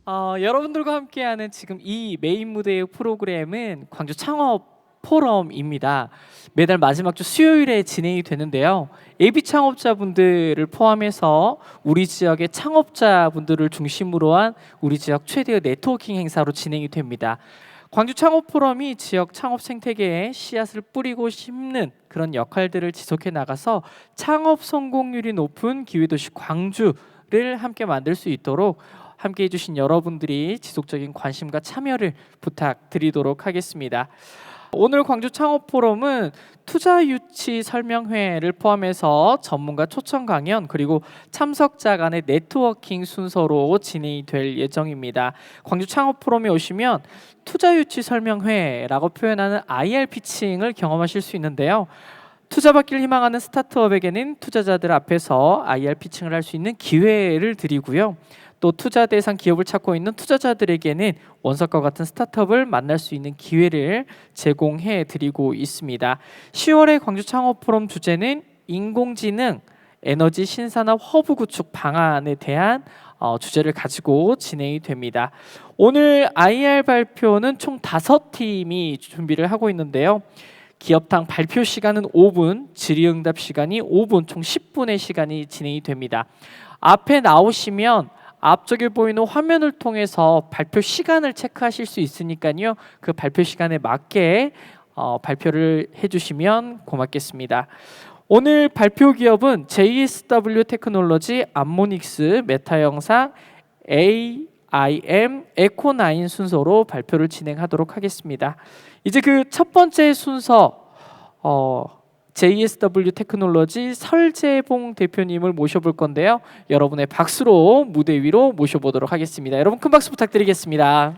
여러분들과 함께하는 지금 이 메인 무대의 프로그램은 광주 창업 포럼입니다. 매달 마지막 주 수요일에 진행이 되는데요. 예비 창업자분들을 포함해서 우리 지역의 창업자분들을 중심으로 한 우리 지역 최대의 네트워킹 행사로 진행이 됩니다. 광주 창업 포럼이 지역 창업 생태계에 씨앗을 뿌리고 심는 그런 역할들을 지속해 나가서 창업 성공률이 높은 기회도시 광주를 함께 만들 수 있도록 함께 해주신 여러분들이 지속적인 관심과 참여를 부탁드리도록 하겠습니다. 오늘 광주 창업 포럼은 투자 유치 설명회를 포함해서 전문가 초청 강연 그리고 참석자 간의 네트워킹 순서로 진행이 될 예정입니다. 광주 창업 포럼에 오시면 투자 유치 설명회라고 표현하는 IR 피칭을 경험하실 수 있는데요. 투자받기를 희망하는 스타트업에게는 투자자들 앞에서 IR 피칭을 할 수 있는 기회를 드리고요. 또 투자 대상 기업을 찾고 있는 투자자들에게는 원석과 같은 스타트업을 만날 수 있는 기회를 제공해 드리고 있습니다. 10월의 광주 창업 포럼 주제는 인공지능, 에너지 신산업 허브 구축 방안에 대한 주제를 가지고 진행이 됩니다. 오늘 IR 발표는 총 5팀이 준비를 하고 있는데요. 기업당 발표 시간은 5분, 질의응답 시간이 5분, 총 10분의 시간이 진행이 됩니다. 앞에 나오시면 앞쪽에 보이는 화면을 통해서 발표 시간을 체크하실 수 있으니까요. 그 발표 시간에 맞게 발표를 해주시면 고맙겠습니다. 오늘 발표 기업은 JSW 테크놀로지, 암모닉스, 메타영상, AIM, 에코나인 순서로 발표를 진행하도록 하겠습니다. 이제 그 첫 번째 순서 JSW 테크놀로지 설재봉 대표님을 모셔볼 건데요. 여러분의 박수로 무대 위로 모셔보도록 하겠습니다. 여러분 큰 박수 부탁드리겠습니다.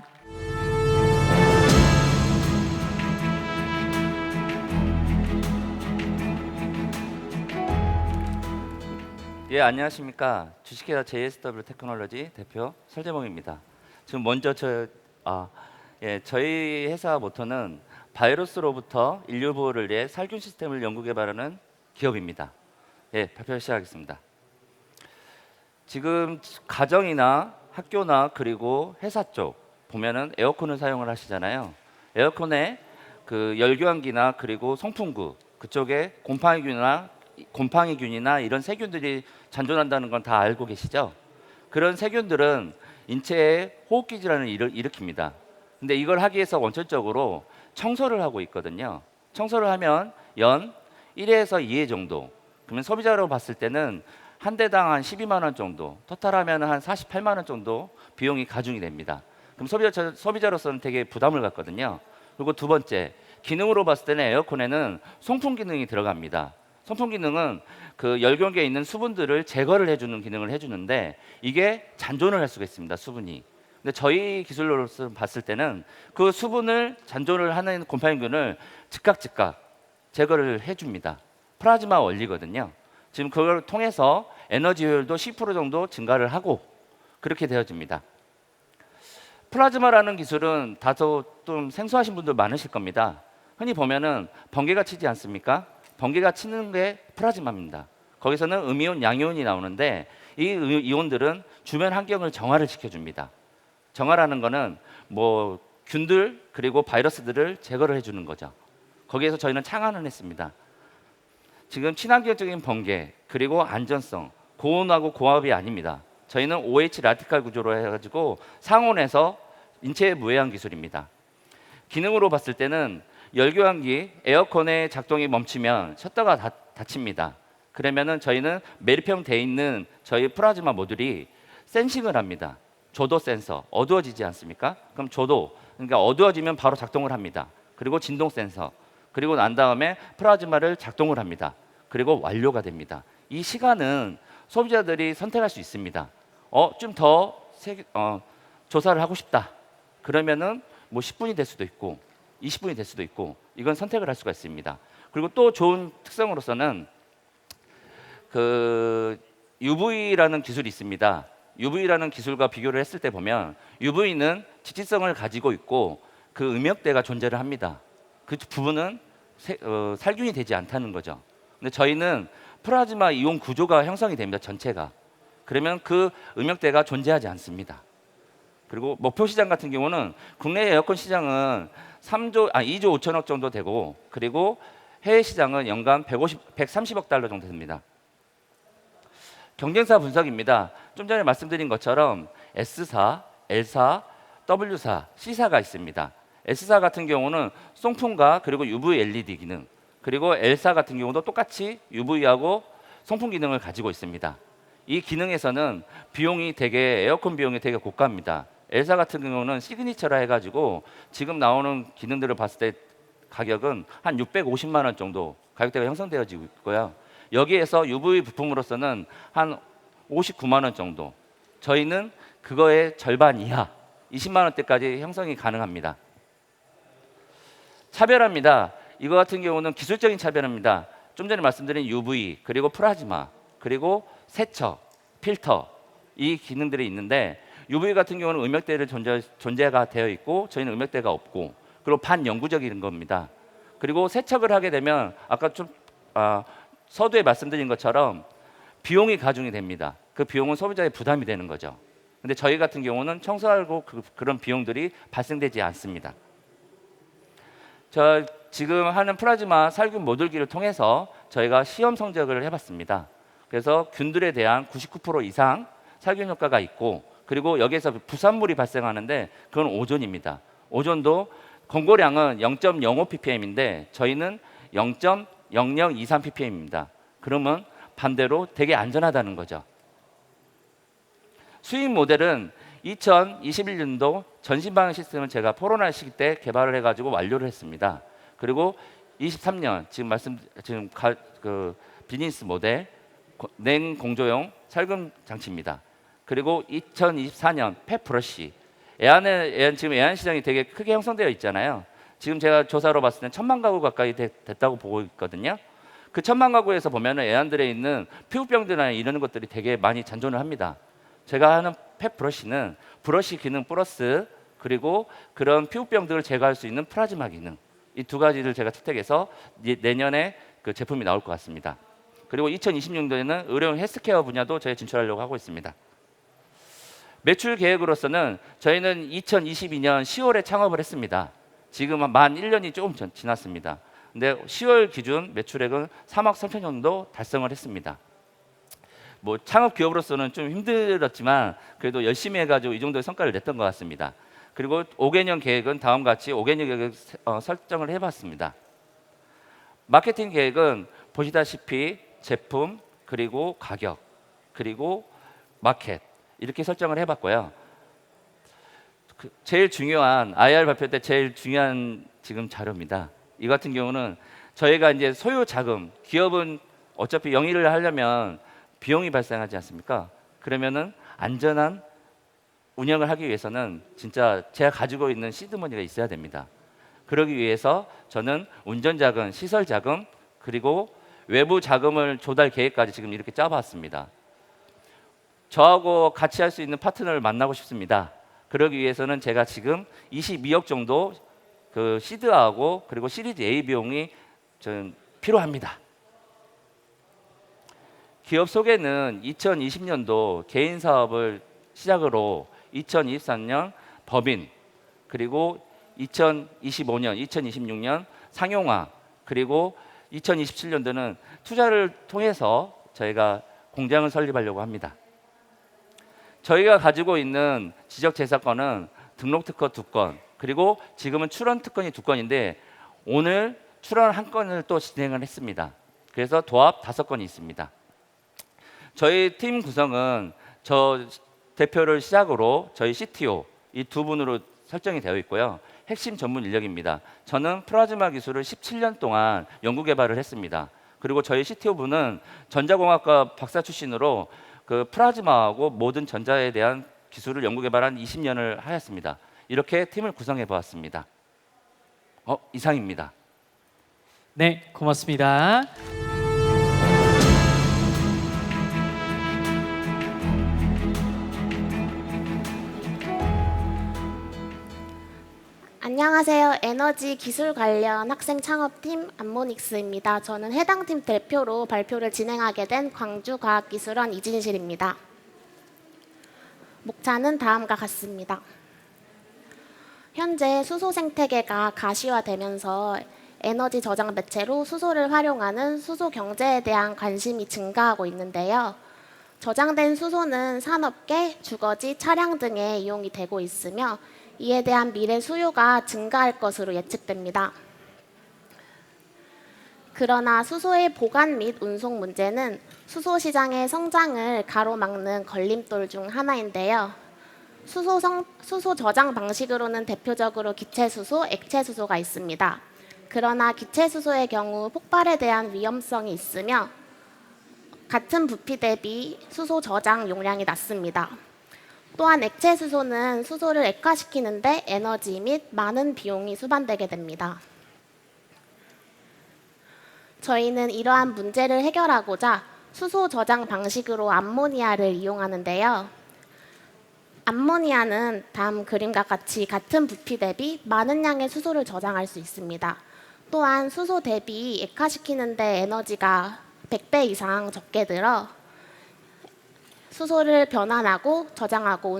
예, 안녕하십니까. 주식회사 JSW 테크놀로지 대표 설재봉입니다. 지금 먼저 저희 회사 모토는 바이러스로부터 인류 보호를 위해 살균 시스템을 연구 개발하는 기업입니다. 예, 발표 시작하겠습니다. 지금 가정이나 학교나 그리고 회사 쪽 보면은 에어컨을 사용을 하시잖아요. 에어컨에 그 열교환기나 그리고 송풍구 그쪽에 곰팡이균이나 이런 세균들이 잔존한다는 건 다 알고 계시죠? 그런 세균들은 인체에 호흡기 질환을 일으킵니다. 근데 이걸 하기 위해서 원천적으로 청소를 하고 있거든요. 청소를 하면 연 1회에서 2회 정도. 그러면 소비자로 봤을 때는 한 대당 한 12만 원 정도, 토탈하면 한 48만 원 정도 비용이 가중이 됩니다. 그럼 소비자로서는 되게 부담을 갖거든요. 그리고 두 번째, 기능으로 봤을 때는 에어컨에는 송풍 기능이 들어갑니다. 송풍 기능은 그 열경계에 있는 수분들을 제거를 해주는 기능을 해주는데 이게 잔존을 할 수가 있습니다. 수분이. 근데 저희 기술로서 봤을 때는 그 수분을 잔존을 하는 곰팡이균을 즉각 제거를 해줍니다. 플라즈마 원리거든요. 지금 그걸 통해서 에너지 효율도 10% 정도 증가를 하고 그렇게 되어집니다. 플라즈마라는 기술은 다소 좀 생소하신 분들 많으실 겁니다. 흔히 보면은 번개가 치지 않습니까? 번개가 치는 게 플라즈마입니다. 거기서는 음이온, 양이온이 나오는데 이 이온들은 주변 환경을 정화를 시켜줍니다. 정화라는 거는 뭐 균들 그리고 바이러스들을 제거를 해주는 거죠. 거기에서 저희는 창안을 했습니다. 지금 친환경적인 번개 그리고 안전성, 고온하고 고압이 아닙니다. 저희는 OH 라티칼 구조로 해가지고 상온에서 인체에 무해한 기술입니다. 기능으로 봤을 때는 열교환기, 에어컨의 작동이 멈추면 셔터가 닫힙니다. 그러면은 저희는 매립형 돼 있는 저희 플라즈마 모듈이 센싱을 합니다. 조도 센서, 어두워지지 않습니까? 그럼 조도, 그러니까 어두워지면 바로 작동을 합니다. 그리고 진동 센서, 그리고 난 다음에 플라즈마를 작동을 합니다. 그리고 완료가 됩니다. 이 시간은 소비자들이 선택할 수 있습니다. 좀 더 조사를 하고 싶다. 그러면은 뭐 10분이 될 수도 있고 20분이 될 수도 있고 이건 선택을 할 수가 있습니다. 그리고 또 좋은 특성으로서는 그 UV라는 기술이 있습니다. UV라는 기술과 비교를 했을 때 보면 UV는 지치성을 가지고 있고 그 음역대가 존재를 합니다. 그 부분은 살균이 되지 않다는 거죠. 근데 저희는 플라즈마 이온 구조가 형성이 됩니다. 전체가. 그러면 그 음역대가 존재하지 않습니다. 그리고 목표 시장 같은 경우는 국내 에어컨 시장은 2조 5천억 정도 되고, 그리고 해외 시장은 연간 130억 달러 정도 됩니다. 경쟁사 분석입니다. 좀 전에 말씀드린 것처럼 S사, L사, W사, C사가 있습니다. S사 같은 경우는 송풍과 그리고 UV LED 기능, 그리고 L사 같은 경우도 똑같이 UV하고 송풍 기능을 가지고 있습니다. 이 기능에서는 에어컨 비용이 되게 고가입니다. L사 같은 경우는 시그니처라 해가지고 지금 나오는 기능들을 봤을 때 가격은 한 650만 원 정도 가격대가 형성되어지고 있고요. 여기에서 UV 부품으로서는 한 59만 원 정도, 저희는 그거의 절반 이하 20만 원대까지 형성이 가능합니다. 차별화입니다. 이거 같은 경우는 기술적인 차별화입니다. 좀 전에 말씀드린 UV, 그리고 플라즈마, 그리고 세척, 필터, 이 기능들이 있는데, UV 같은 경우는 음역대를 존재가 되어 있고 저희는 음역대가 없고, 그리고 반영구적인 겁니다. 그리고 세척을 하게 되면 아까 좀 서두에 말씀드린 것처럼 비용이 가중이 됩니다. 그 비용은 소비자의 부담이 되는 거죠. 근데 저희 같은 경우는 청소하고 그런 비용들이 발생되지 않습니다. 저 지금 하는 플라즈마 살균 모듈기를 통해서 저희가 시험 성적을 해봤습니다. 그래서 균들에 대한 99% 이상 살균 효과가 있고, 그리고 여기에서 부산물이 발생하는데 그건 오존입니다. 오존도 권고량은 0.05 ppm인데 저희는 0.0023 ppm입니다. 그러면 반대로 되게 안전하다는 거죠. 수입 모델은 2021년도 전신 방역 시스템을 제가 코로나 시기 때 개발을 해가지고 완료를 했습니다. 그리고 23년 지금 비즈니스 모델 냉공조용 살균 장치입니다. 그리고 2024년 펫 브러쉬, 지금 애완 시장이 되게 크게 형성되어 있잖아요. 지금 제가 조사로 봤을 때 1,000만 가구 가까이 됐다고 보고 있거든요. 그 1,000만 가구에서 보면 애완들에 있는 피부병들이나 이런 것들이 되게 많이 잔존을 합니다. 제가 하는 펫 브러쉬는 브러쉬 기능 플러스 그리고 그런 피부병들을 제거할 수 있는 플라즈마 기능, 이 두 가지를 제가 채택해서 내년에 그 제품이 나올 것 같습니다. 그리고 2026년도에는 의료용 헬스케어 분야도 저희 진출하려고 하고 있습니다. 매출 계획으로서는 저희는 2022년 10월에 창업을 했습니다. 지금 만 1년이 조금 지났습니다. 근데 10월 기준 매출액은 3억 3천 정도 달성을 했습니다. 뭐 창업 기업으로서는 좀 힘들었지만 그래도 열심히 해가지고 이 정도의 성과를 냈던 것 같습니다. 그리고 5개년 계획은 다음과 같이 5개년 계획을 설정을 해봤습니다. 마케팅 계획은 보시다시피 제품, 그리고 가격, 그리고 마켓 이렇게 설정을 해봤고요. 제일 중요한 IR 발표 때 제일 중요한 지금 자료입니다. 이 같은 경우는 저희가 이제 소요 자금, 기업은 어차피 영위를 하려면 비용이 발생하지 않습니까? 그러면은 안전한 운영을 하기 위해서는 진짜 제가 가지고 있는 시드머니가 있어야 됩니다. 그러기 위해서 저는 운전 자금, 시설 자금, 그리고 외부 자금을 조달 계획까지 지금 이렇게 짜봤습니다. 저하고 같이 할 수 있는 파트너를 만나고 싶습니다. 그러기 위해서는 제가 지금 22억 정도 그 시드하고 그리고 시리즈 A 비용이 좀 필요합니다. 기업 소개는 2020년도 개인 사업을 시작으로 2023년 법인, 그리고 2025년, 2026년 상용화, 그리고 2027년도는 투자를 통해서 저희가 공장을 설립하려고 합니다. 저희가 가지고 있는 지적재산권은 등록 특허 2건, 그리고 지금은 출원 특허이 2건인데 오늘 출원 1건을 또 진행을 했습니다. 그래서 도합 5건이 있습니다. 저희 팀 구성은 저 대표를 시작으로 저희 CTO 이 두 분으로 설정이 되어 있고요. 핵심 전문 인력입니다. 저는 플라즈마 기술을 17년 동안 연구 개발을 했습니다. 그리고 저희 CTO 분은 전자공학과 박사 출신으로 그 플라즈마하고 모든 전자에 대한 기술을 연구 개발한 20년을 하였습니다. 이렇게 팀을 구성해 보았습니다. 이상입니다. 네, 고맙습니다. 안녕하세요. 에너지 기술 관련 학생 창업팀 암모닉스입니다. 저는 해당 팀 대표로 발표를 진행하게 된 광주과학기술원 이진실입니다. 목차는 다음과 같습니다. 현재 수소 생태계가 가시화되면서 에너지 저장 매체로 수소를 활용하는 수소 경제에 대한 관심이 증가하고 있는데요. 저장된 수소는 산업계, 주거지, 차량 등에 이용이 되고 있으며 이에 대한 미래 수요가 증가할 것으로 예측됩니다. 그러나 수소의 보관 및 운송 문제는 수소 시장의 성장을 가로막는 걸림돌 중 하나인데요. 수소 저장 방식으로는 대표적으로 기체 수소, 액체 수소가 있습니다. 그러나 기체 수소의 경우 폭발에 대한 위험성이 있으며 같은 부피 대비 수소 저장 용량이 낮습니다. 또한 액체 수소는 수소를 액화시키는데 에너지 및 많은 비용이 수반되게 됩니다. 저희는 이러한 문제를 해결하고자 수소 저장 방식으로 암모니아를 이용하는데요. 암모니아는 다음 그림과 같이 같은 부피 대비 많은 양의 수소를 저장할 수 있습니다. 또한 수소 대비 액화시키는데 에너지가 100배 이상 적게 들어 수소를 변환하고 저장하고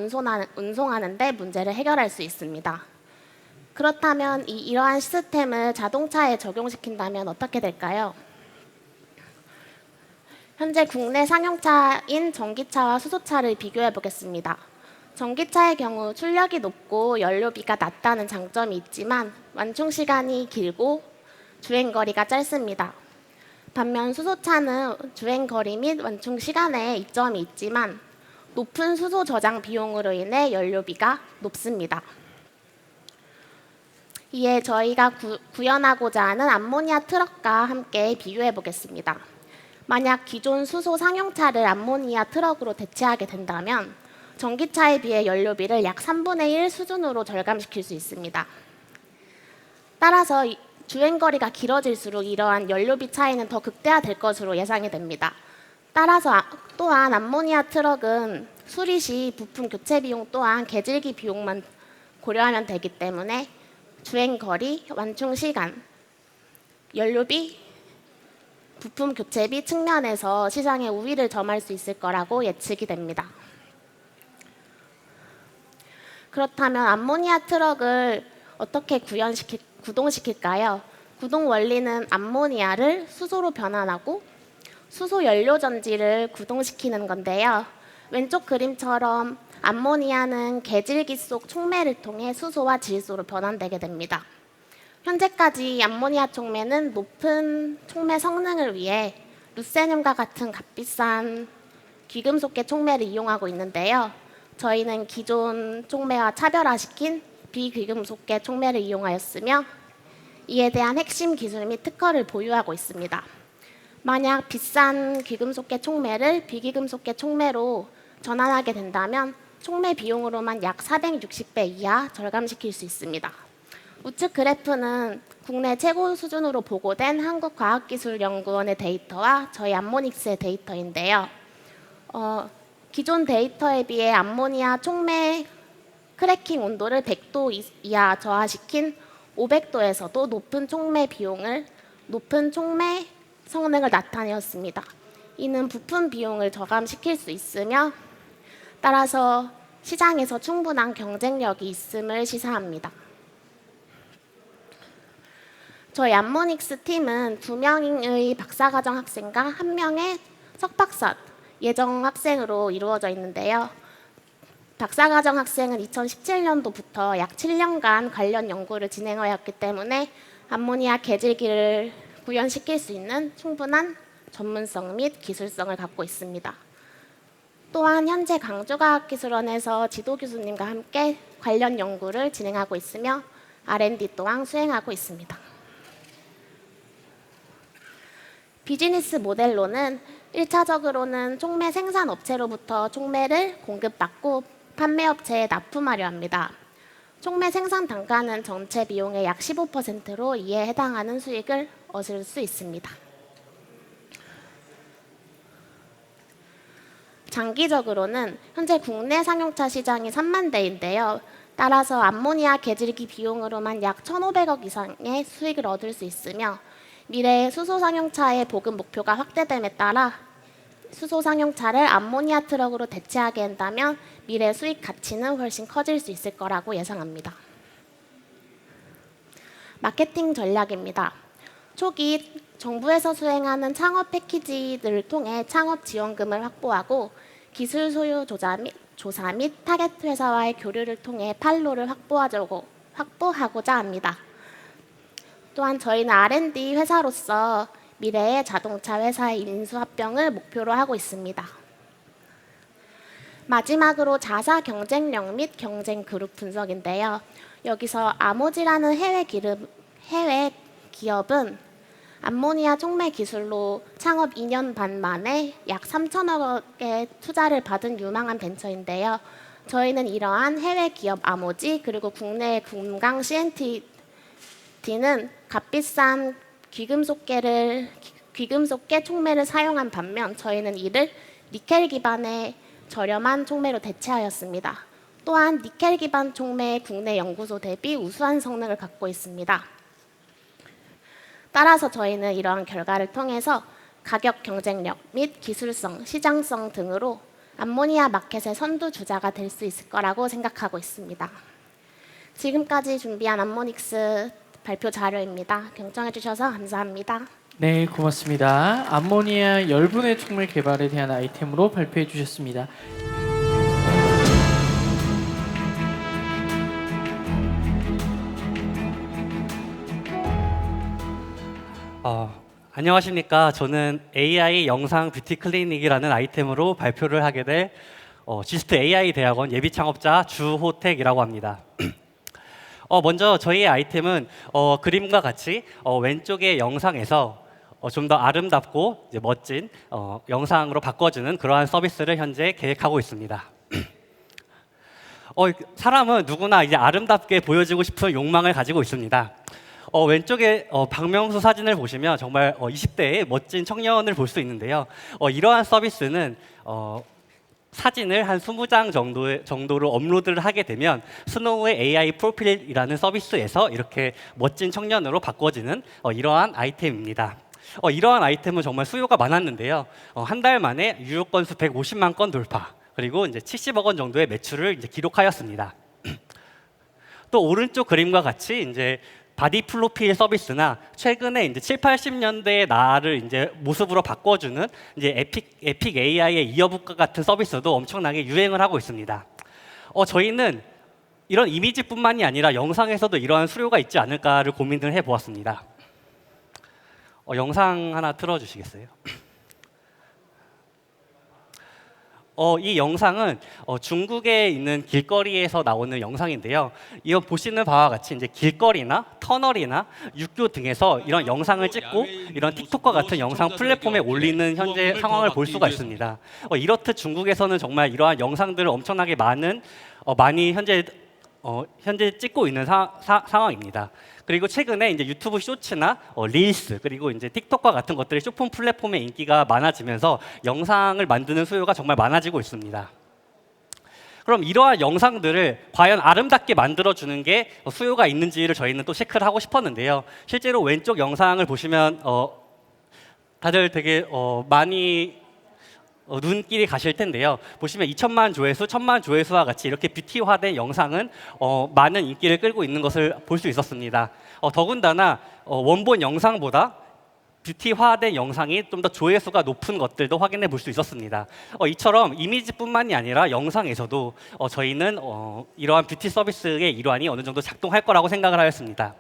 운송하는 데 문제를 해결할 수 있습니다. 그렇다면 이러한 시스템을 자동차에 적용시킨다면 어떻게 될까요? 현재 국내 상용차인 전기차와 수소차를 비교해 보겠습니다. 전기차의 경우 출력이 높고 연료비가 낮다는 장점이 있지만 완충 시간이 길고 주행거리가 짧습니다. 반면 수소차는 주행거리 및 완충 시간에 이점이 있지만 높은 수소 저장 비용으로 인해 연료비가 높습니다. 이에 저희가 구현하고자 하는 암모니아 트럭과 함께 비교해 보겠습니다. 만약 기존 수소 상용차를 암모니아 트럭으로 대체하게 된다면 전기차에 비해 연료비를 약 3분의 1 수준으로 절감시킬 수 있습니다. 따라서 주행거리가 길어질수록 이러한 연료비 차이는 더 극대화될 것으로 예상이 됩니다. 따라서 또한 암모니아 트럭은 수리 시 부품 교체 비용 또한 개질기 비용만 고려하면 되기 때문에 주행거리, 완충 시간, 연료비, 부품 교체비 측면에서 시장에 우위를 점할 수 있을 거라고 예측이 됩니다. 그렇다면 암모니아 트럭을 어떻게 구동시킬까요? 구동 원리는 암모니아를 수소로 변환하고 수소 연료 전지를 구동시키는 건데요. 왼쪽 그림처럼 암모니아는 개질기 속 촉매를 통해 수소와 질소로 변환되게 됩니다. 현재까지 암모니아 촉매는 높은 촉매 성능을 위해 루세늄과 같은 값비싼 귀금속계 촉매를 이용하고 있는데요. 저희는 기존 촉매와 차별화시킨 비귀금속계 촉매를 이용하였으며 이에 대한 핵심 기술 및 특허를 보유하고 있습니다. 만약 비싼 귀금속계 촉매를 비귀금속계 촉매로 전환하게 된다면 촉매 비용으로만 약 460배 이하 절감시킬 수 있습니다. 우측 그래프는 국내 최고 수준으로 보고된 한국과학기술연구원의 데이터와 저희 암모닉스의 데이터인데요. 기존 데이터에 비해 암모니아 촉매 크래킹 온도를 100도 이하 저하시킨 500도에서도 높은 촉매 성능을 나타내었습니다. 이는 부품 비용을 저감시킬 수 있으며 따라서 시장에서 충분한 경쟁력이 있음을 시사합니다. 저희 암모닉스 팀은 2명의 박사과정 학생과 1명의 석박사 예정 학생으로 이루어져 있는데요. 박사과정 학생은 2017년도부터 약 7년간 관련 연구를 진행하였기 때문에 암모니아 개질기를 구현시킬 수 있는 충분한 전문성 및 기술성을 갖고 있습니다. 또한 현재 광주과학기술원에서 지도 교수님과 함께 관련 연구를 진행하고 있으며 R&D 또한 수행하고 있습니다. 비즈니스 모델로는 1차적으로는 촉매 생산업체로부터 촉매를 공급받고 판매업체에 납품하려 합니다. 촉매 생산 단가는 전체 비용의 약 15%로 이에 해당하는 수익을 얻을 수 있습니다. 장기적으로는 현재 국내 상용차 시장이 3만 대인데요. 따라서 암모니아 개질기 비용으로만 약 1,500억 이상의 수익을 얻을 수 있으며 미래의 수소 상용차의 보급 목표가 확대됨에 따라 수소 상용차를 암모니아 트럭으로 대체하게 한다면 미래 수익 가치는 훨씬 커질 수 있을 거라고 예상합니다. 마케팅 전략입니다. 초기 정부에서 수행하는 창업 패키지들을 통해 창업 지원금을 확보하고 기술 소유 조사 및 타겟 회사와의 교류를 통해 판로를 확보하고자 합니다. 또한 저희는 R&D 회사로서 미래의 자동차 회사의 인수합병을 목표로 하고 있습니다. 마지막으로 자사 경쟁력 및 경쟁 그룹 분석인데요. 여기서 아모지라는 해외 기업은 암모니아 촉매 기술로 창업 2년 반 만에 약 3천억의 투자를 받은 유망한 벤처인데요. 저희는 이러한 해외 기업 아모지 그리고 국내 금강 CNT는 값비싼 귀금속계 촉매를 사용한 반면 저희는 이를 니켈 기반의 저렴한 촉매로 대체하였습니다. 또한 니켈 기반 촉매의 국내 연구소 대비 우수한 성능을 갖고 있습니다. 따라서 저희는 이러한 결과를 통해서 가격 경쟁력 및 기술성, 시장성 등으로 암모니아 마켓의 선두주자가 될 수 있을 거라고 생각하고 있습니다. 지금까지 준비한 암모닉스 발표 자료입니다. 경청해 주셔서 감사합니다. 네, 고맙습니다. 암모니아 열분해 촉매 개발에 대한 아이템으로 발표해 주셨습니다. 안녕하십니까. 저는 AI 영상 뷰티 클리닉이라는 아이템으로 발표를 하게 될 지스트 AI 대학원 예비 창업자 주호택이라고 합니다. 먼저 저희의 아이템은 그림과 같이 왼쪽의 영상에서 좀 더 아름답고 이제 멋진 영상으로 바꿔주는 그러한 서비스를 현재 계획하고 있습니다. 사람은 누구나 이제 아름답게 보여지고 싶은 욕망을 가지고 있습니다. 왼쪽에 박명수 사진을 보시면 정말 20대의 멋진 청년을 볼 수 있는데요. 이러한 서비스는 사진을 한 20장 정도로 업로드를 하게 되면 스노우의 AI 프로필이라는 서비스에서 이렇게 멋진 청년으로 바꿔지는 이러한 아이템입니다. 이러한 아이템은 정말 수요가 많았는데요. 한 달 만에 유효 건수 150만 건 돌파, 그리고 이제 70억 원 정도의 매출을 이제 기록하였습니다. 또 오른쪽 그림과 같이 이제 바디 프로필 서비스나 최근에 이제 7, 80년대의 나를 이제 모습으로 바꿔주는 이제 에픽 AI의 이어북과 같은 서비스도 엄청나게 유행을 하고 있습니다. 저희는 이런 이미지뿐만이 아니라 영상에서도 이러한 수요가 있지 않을까를 고민을 해보았습니다. 영상 하나 틀어주시겠어요? 이 영상은 중국에 있는 길거리에서 나오는 영상인데요. 이거 보시는 바와 같이 이제 길거리나 터널이나 육교 등에서 이런 영상을 찍고 이런 틱톡과 같은 영상 플랫폼에 올리는 현재 상황을 볼 수가 있습니다. 이렇듯 중국에서는 정말 이러한 영상들을 엄청나게 많이 현재 찍고 있는 상황입니다. 그리고 최근에 이제 유튜브 쇼츠나 릴스 그리고 이제 틱톡과 같은 것들이 쇼폼 플랫폼의 인기가 많아지면서 영상을 만드는 수요가 정말 많아지고 있습니다. 그럼 이러한 영상들을 과연 아름답게 만들어주는 게 수요가 있는지를 저희는 또 체크를 하고 싶었는데요. 실제로 왼쪽 영상을 보시면 다들 되게 많이 눈길이 가실 텐데요. 보시면 2천만 조회수, 1,000만 조회수와 같이 이렇게 뷰티화된 영상은 많은 인기를 끌고 있는 것을 볼 수 있었습니다. 더군다나 원본 영상보다 뷰티화된 영상이 좀 더 조회수가 높은 것들도 확인해 볼 수 있었습니다. 이처럼 이미지뿐만이 아니라 영상에서도 저희는 이러한 뷰티 서비스의 일환이 어느 정도 작동할 거라고 생각을 하였습니다.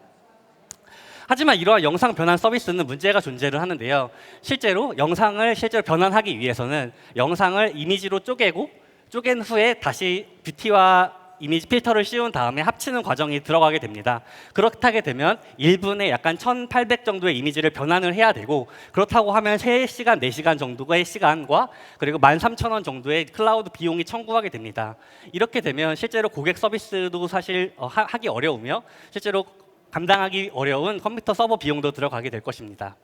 하지만 이러한 영상 변환 서비스는 문제가 존재를 하는데요. 실제로 영상을 변환하기 위해서는 영상을 이미지로 쪼갠 후에 다시 뷰티와 이미지 필터를 씌운 다음에 합치는 과정이 들어가게 됩니다. 그렇게 되면 1분에 약간 1,800 정도의 이미지를 변환을 해야 되고, 그렇다고 하면 3시간, 4시간 정도의 시간과 그리고 13,000원 정도의 클라우드 비용이 청구하게 됩니다. 이렇게 되면 실제로 고객 서비스도 사실 하기 어려우며 실제로 감당하기 어려운 컴퓨터 서버 비용도 들어가게 될 것입니다.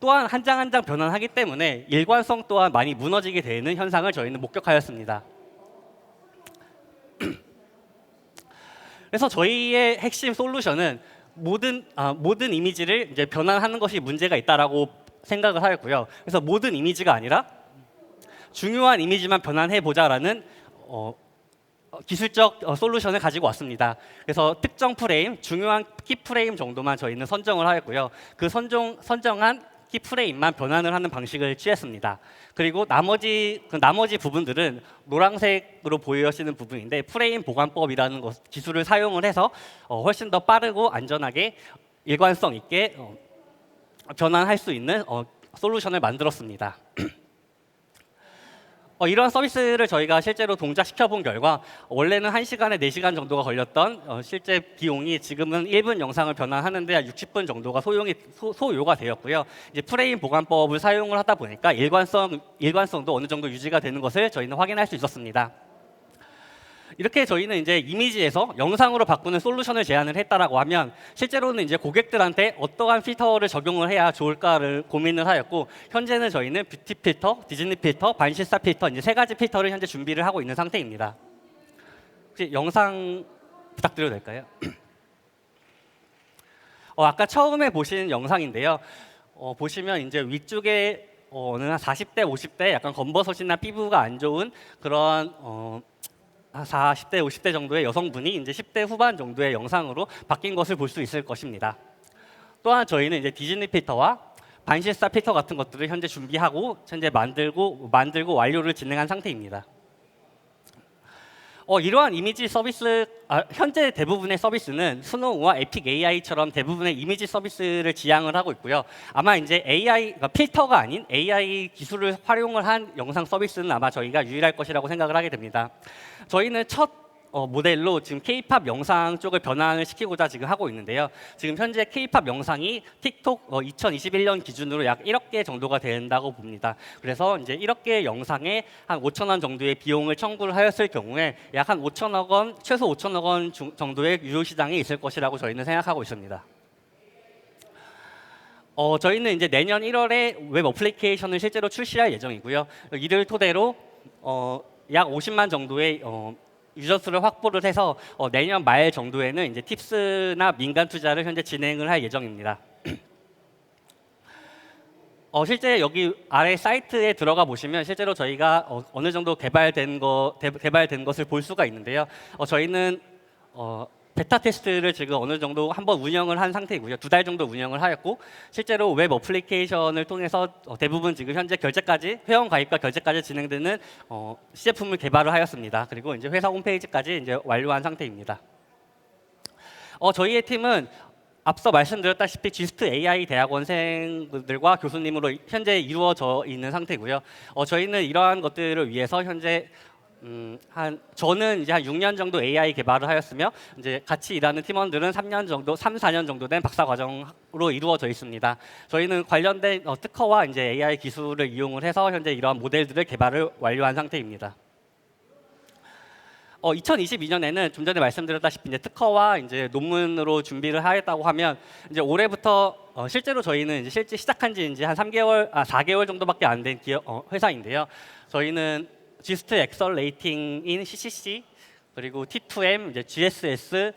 또한 한 장 한 장 변환하기 때문에 일관성 또한 많이 무너지게 되는 현상을 저희는 목격하였습니다. 그래서 저희의 핵심 솔루션은 모든 이미지를 이제 변환하는 것이 문제가 있다라고 생각을 하였고요. 그래서 모든 이미지가 아니라 중요한 이미지만 변환해 보자라는 기술적 솔루션을 가지고 왔습니다. 그래서 특정 프레임, 중요한 키 프레임 정도만 저희는 선정을 하였고요. 그 선정한 키 프레임만 변환을 하는 방식을 취했습니다. 그리고 나머지 부분들은 노란색으로 보이시는 부분인데 프레임 보관법이라는 기술을 사용을 해서 훨씬 더 빠르고 안전하게 일관성 있게 변환할 수 있는 솔루션을 만들었습니다. 이러한 서비스를 저희가 실제로 동작시켜 본 결과 원래는 1시간에 4시간 정도가 걸렸던 실제 비용이 지금은 1분 영상을 변환하는데 한 60분 정도가 소요가 되었고요. 이제 프레임 보관법을 사용을 하다 보니까 일관성도 어느 정도 유지가 되는 것을 저희는 확인할 수 있었습니다. 이렇게 저희는 이제 이미지에서 영상으로 바꾸는 솔루션을 제안을 했다라고 하면 실제로는 이제 고객들한테 어떠한 필터를 적용을 해야 좋을까를 고민을 하였고 현재는 저희는 뷰티 필터, 디즈니 필터, 반시스타 필터 이제 3가지 필터를 현재 준비를 하고 있는 상태입니다. 혹시 영상 부탁드려도 될까요? 아까 처음에 보신 영상인데요. 보시면 이제 위쪽에 어느 한 40대, 50대 약간 검버섯이나 피부가 안 좋은 그런 40대, 50대 정도의 여성분이 이제 10대 후반 정도의 영상으로 바뀐 것을 볼 수 있을 것입니다. 또한 저희는 이제 디즈니 필터와 반시스타 필터 같은 것들을 현재 준비하고 현재 만들고 완료를 진행한 상태입니다. 이러한 이미지 서비스, 현재 대부분의 서비스는 스노우와 에픽 AI처럼 대부분의 이미지 서비스를 지향을 하고 있고요. 아마 이제 그러니까 필터가 아닌 AI 기술을 활용을 한 영상 서비스는 아마 저희가 유일할 것이라고 생각을 하게 됩니다. 저희는 첫 모델로 지금 K-팝 영상 쪽을 변환을 시키고자 지금 하고 있는데요. 지금 현재 K-팝 영상이 틱톡 2021년 기준으로 약 1억 개 정도가 된다고 봅니다. 그래서 이제 1억 개 영상에 한 5천 원 정도의 비용을 청구를 하였을 경우에 약 한 5천억 원, 최소 5천억 원 정도의 유료 시장이 있을 것이라고 저희는 생각하고 있습니다. 저희는 이제 내년 1월에 웹 어플리케이션을 실제로 출시할 예정이고요. 이를 토대로 약 50만 정도의 유저 수를 확보를 해서 내년 말 정도에는 이제 팁스나 민간 투자를 현재 진행을 할 예정입니다. 실제 여기 아래 사이트에 들어가 보시면 실제로 저희가 어느 정도 개발된 것을 볼 수가 있는데요. 저희는 베타 테스트를 지금 어느 정도 한번 운영을 한 상태이고요. 2달 정도 운영을 하였고 실제로 웹 어플리케이션을 통해서 대부분 지금 현재 회원 가입과 결제까지 진행되는 시제품을 개발을 하였습니다. 그리고 이제 회사 홈페이지까지 이제 완료한 상태입니다. 저희의 팀은 앞서 말씀드렸다시피 지스트 AI 대학원생들과 교수님으로 현재 이루어져 있는 상태고요. 저희는 이러한 것들을 위해서 현재 저는 이제 한 6년 정도 AI 개발을 하였으며 이제 같이 일하는 팀원들은 3, 4년 정도 된 박사 과정으로 이루어져 있습니다. 저희는 관련된 특허와 이제 AI 기술을 이용을 해서 현재 이러한 모델들을 개발을 완료한 상태입니다. 2022년에는 좀 전에 말씀드렸다시피 이제 특허와 이제 논문으로 준비를 하였다고 하면 이제 올해부터 실제로 저희는 이제 실제 시작한 지 이제 한 4개월 정도밖에 안 된 회사인데요. 저희는 지스트 엑셀레이팅인 CCC 그리고 T2M, 이제 GSS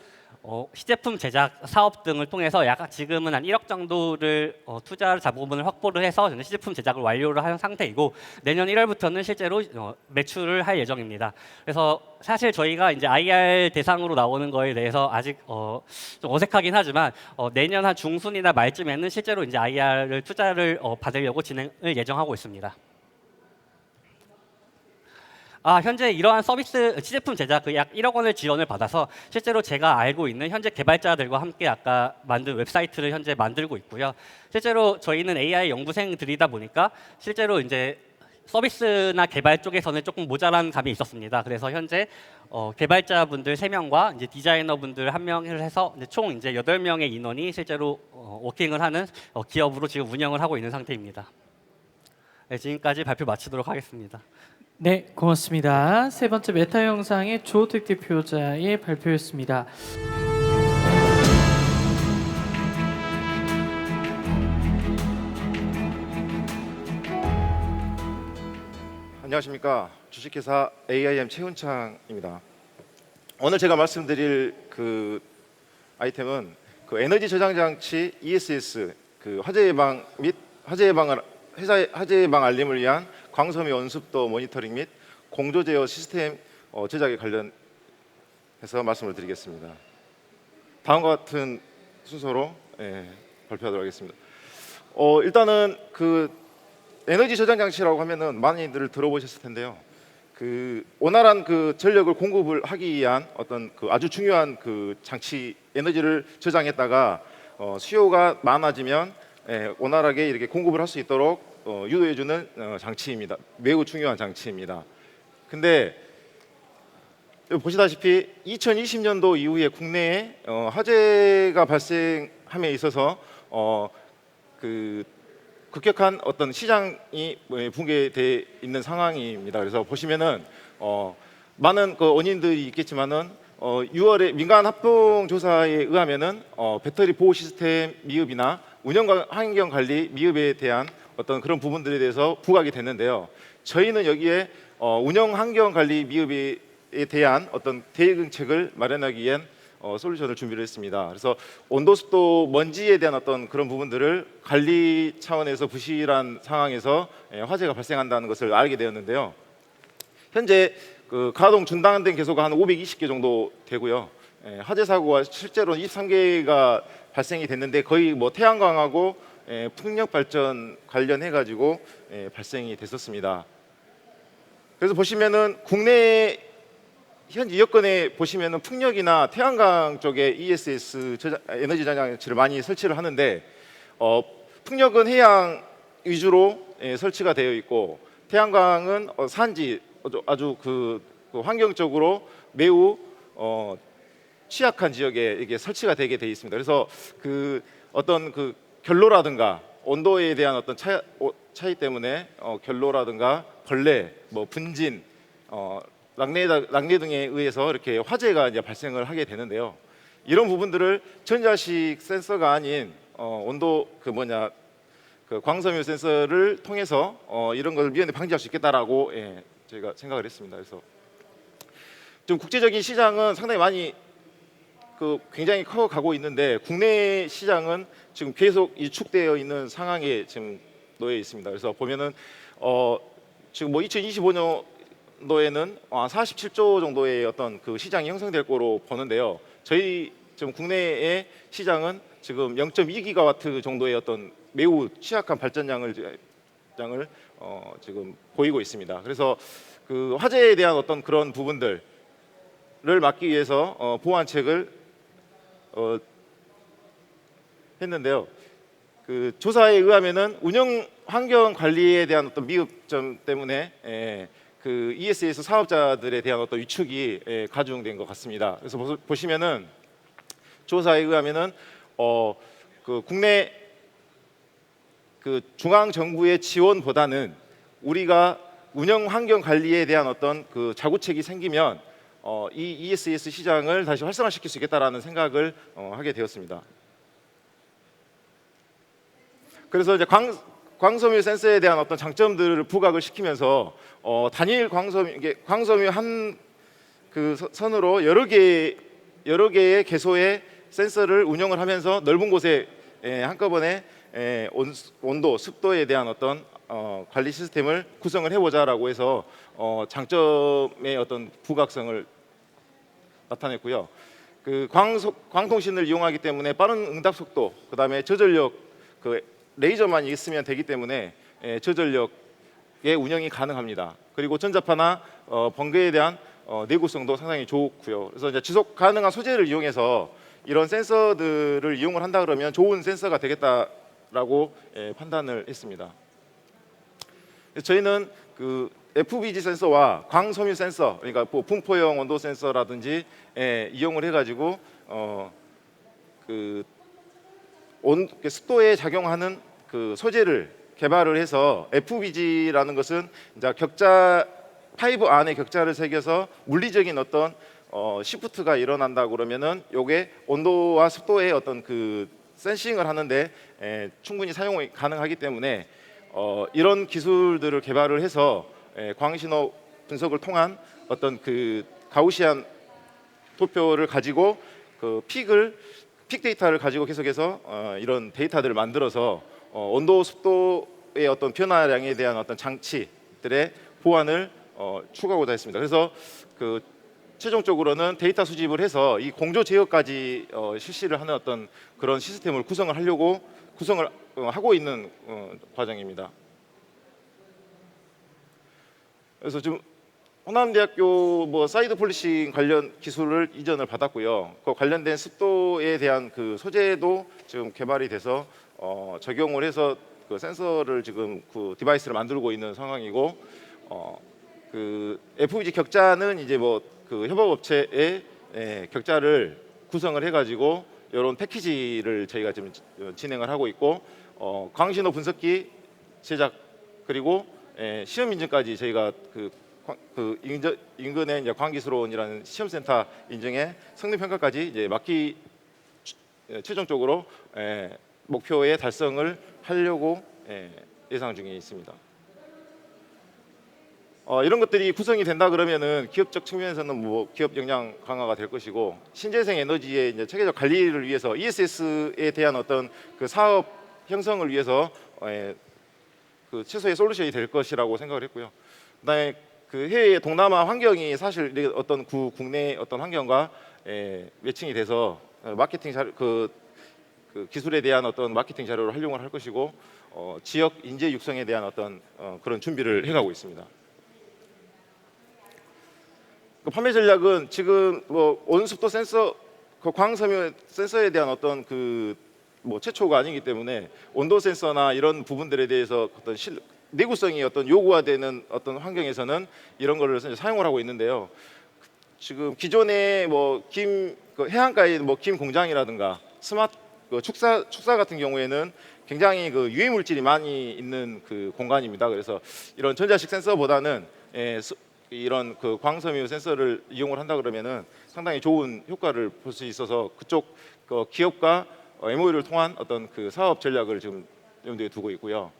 시제품 제작 사업 등을 통해서 약 지금은 한 1억 정도를 투자 자본을 확보를 해서 시제품 제작을 완료를 한 상태이고 내년 1월부터는 실제로 매출을 할 예정입니다. 그래서 사실 저희가 이제 IR 대상으로 나오는 거에 대해서 아직 좀 어색하긴 하지만 내년 한 중순이나 말쯤에는 실제로 이제 IR을 투자를 받으려고 진행을 예정하고 있습니다. 현재 이러한 서비스 시제품 제작 약 1억 원을 지원을 받아서 실제로 제가 알고 있는 현재 개발자들과 함께 아까 만든 웹사이트를 현재 만들고 있고요. 실제로 저희는 AI 연구생들이다 보니까 실제로 이제 서비스나 개발 쪽에서는 조금 모자란 감이 있었습니다. 그래서 현재 개발자분들 3명과 이제 디자이너분들 1명을 해서 이제 총 이제 8명의 인원이 실제로 워킹을 하는 기업으로 지금 운영을 하고 있는 상태입니다. 네, 지금까지 발표 마치도록 하겠습니다. 네, 고맙습니다. 세 번째 메타 영상의 조호택 대표자의 발표였습니다. 안녕하십니까. 주식회사 AIM 최훈창입니다. 오늘 제가 말씀드릴 그 아이템은 그 에너지 저장 장치 ESS 그 화재 예방 및 화재 예방 알림을 위한 광섬유 온습도 모니터링 및 공조 제어 시스템 제작에 관련 해서 말씀을 드리겠습니다. 다음과 같은 순서로 발표하도록 하겠습니다. 일단은 그 에너지 저장 장치라고 하면은 많이들 들어보셨을 텐데요. 그 원활한 그 전력을 공급을 하기 위한 어떤 그 아주 중요한 그 장치, 에너지를 저장했다가 수요가 많아지면 원활하게 이렇게 공급을 할 수 있도록 유도해주는 장치입니다. 매우 중요한 장치입니다. 근데 보시다시피 2020년도 이후에 국내에 화재가 발생함에 있어서 그 급격한 어떤 시장이 붕괴돼 있는 상황입니다. 그래서 보시면은 많은 그 원인들이 있겠지만은 6월에 민간 합동 조사에 의하면은 배터리 보호 시스템 미흡이나 운영 환경 관리 미흡에 대한 어떤 그런 부분들에 대해서 부각이 됐는데요. 저희는 여기에 운영 환경 관리 미흡에 대한 어떤 대응책을 마련하기 위한 솔루션을 준비를 했습니다. 그래서 온도, 습도, 먼지에 대한 어떤 그런 부분들을 관리 차원에서 부실한 상황에서 화재가 발생한다는 것을 알게 되었는데요. 현재 그 가동 중단된 개소가 한 520개 정도 되고요. 화재 사고가 실제로 23개가 발생이 됐는데 거의 뭐 태양광하고 풍력 발전 관련해 가지고 발생이 됐었습니다. 그래서 보시면은 국내 현재 여건에 보시면은 풍력이나 태양광 쪽에 ESS 에너지 저장장치를 많이 설치를 하는데 풍력은 해양 위주로 설치가 되어 있고 태양광은 산지 아주 그 환경적으로 매우 취약한 지역에 이게 설치가 되게 돼 있습니다. 그래서 그 어떤 그 결로라든가 온도에 대한 어떤 차이 때문에 결로라든가 벌레, 뭐 분진, 낙뢰 등에 의해서 이렇게 화재가 이제 발생을 하게 되는데요. 이런 부분들을 전자식 센서가 아닌 온도 그 광섬유 센서를 통해서 이런 걸 미연에 방지할 수 있겠다라고 저희가 생각을 했습니다. 그래서 좀 국제적인 시장은 상당히 많이 굉장히 커가고 있는데 국내 시장은 지금 계속 위축되어 있는 상황에 지금 놓여 있습니다. 그래서 보면은 지금 뭐 2025년도에는 47조 정도의 어떤 그 시장이 형성될 거로 보는데요. 저희 지금 국내의 시장은 지금 0.2기가와트 정도의 어떤 매우 취약한 발전량을 지금 보이고 있습니다. 그래서 그 화재에 대한 어떤 그런 부분들을 막기 위해서 보완책을 했는데요. 그 조사에 의하면은 운영 환경 관리에 대한 어떤 미흡점 때문에 그 ESS 사업자들에 대한 어떤 위축이 가중된 것 같습니다. 그래서 보시면은 조사에 의하면은 그 국내 그 중앙 정부의 지원보다는 우리가 운영 환경 관리에 대한 어떤 그 자구책이 생기면 이 ESS 시장을 다시 활성화시킬 수 있겠다라는 생각을 하게 되었습니다. 그래서 이제 광섬유 센서에 대한 어떤 장점들을 부각을 시키면서 단일 광섬유 한 그 선으로 여러 개의 개소의 센서를 운영을 하면서 넓은 곳에 한꺼번에 온도, 습도에 대한 어떤 관리 시스템을 구성을 해보자라고 해서 장점의 어떤 부각성을 나타냈고요. 그 광통신을 이용하기 때문에 빠른 응답 속도, 그다음에 저전력, 그 레이저만 있으면 되기 때문에 저전력의 운영이 가능합니다. 그리고 전자파나 번개에 대한 내구성도 상당히 좋고요. 그래서 이제 지속 가능한 소재를 이용해서 이런 센서들을 이용을 한다 그러면 좋은 센서가 되겠다라고 판단을 했습니다. 저희는 그 FBG 센서와 광섬유 센서, 그러니까 뭐 분포형 온도 센서라든지 이용을 해가지고 그 습도에 작용하는 그 소재를 개발을 해서 FBG라는 것은 이제 파이브 안에 격자를 새겨서 물리적인 어떤 시프트가 일어난다 그러면은 요게 온도와 습도의 어떤 그 센싱을 하는데 충분히 사용이 가능하기 때문에 이런 기술들을 개발을 해서 광신호 분석을 통한 어떤 그 가우시안 도표를 가지고 그 픽 데이터를 가지고 계속해서 이런 데이터들을 만들어서 온도 습도의 어떤 변화량에 대한 어떤 장치들의 보완을 추구하고자 했습니다. 그래서 그 최종적으로는 데이터 수집을 해서 이 공조 제어까지 실시를 하는 어떤 그런 시스템을 구성을 하고 있는 과정입니다. 그래서 지금 호남대학교 뭐 사이드 폴리싱 관련 기술을 이전을 받았고요. 그 관련된 습도에 대한 그 소재도 지금 개발이 돼서 적용을 해서 그 센서를 지금 그 디바이스를 만들고 있는 상황이고, 그 FVG 격자는 이제 뭐 그 협업업체의 격자를 구성을 해가지고 이런 패키지를 저희가 지금 진행을 하고 있고, 광신호 분석기 제작 그리고 시험 인증까지 저희가 인근의 이제 광기술원이라는 시험센터 인증의 성능 평가까지 이제 최종적으로 목표의 달성을 하려고 예상 중에 있습니다. 이런 것들이 구성이 된다 그러면은 기업적 측면에서는 뭐 기업 역량 강화가 될 것이고, 신재생 에너지의 이제 체계적 관리를 위해서 ESS에 대한 어떤 그 사업 형성을 위해서 그 최소의 솔루션이 될 것이라고 생각을 했고요. 그다음에 그 해외 동남아 환경이 사실 어떤 국내 어떤 환경과 매칭이 돼서 마케팅 자료 그 기술에 대한 어떤 마케팅 자료를 활용을 할 것이고, 지역 인재 육성에 대한 어떤 그런 준비를 해가고 있습니다. 그 판매 전략은 지금 뭐 온습도 센서, 그 광섬유 센서에 대한 어떤 그 뭐 최초가 아니기 때문에 온도 센서나 이런 부분들에 대해서 어떤 내구성이 어떤 요구화되는 어떤 환경에서는 이런 거를 사용을 하고 있는데요. 지금 기존의 뭐 그 해안가의 뭐 김 공장이라든가 스마트 그 축사 같은 경우에는 굉장히 그 유해 물질이 많이 있는 그 공간입니다. 그래서 이런 전자식 센서보다는 이런 그 광섬유 센서를 이용을 한다 그러면은 상당히 좋은 효과를 볼 수 있어서 그쪽 그 기업과 MOU를 통한 어떤 그 사업 전략을 지금 염두에 두고 있고요.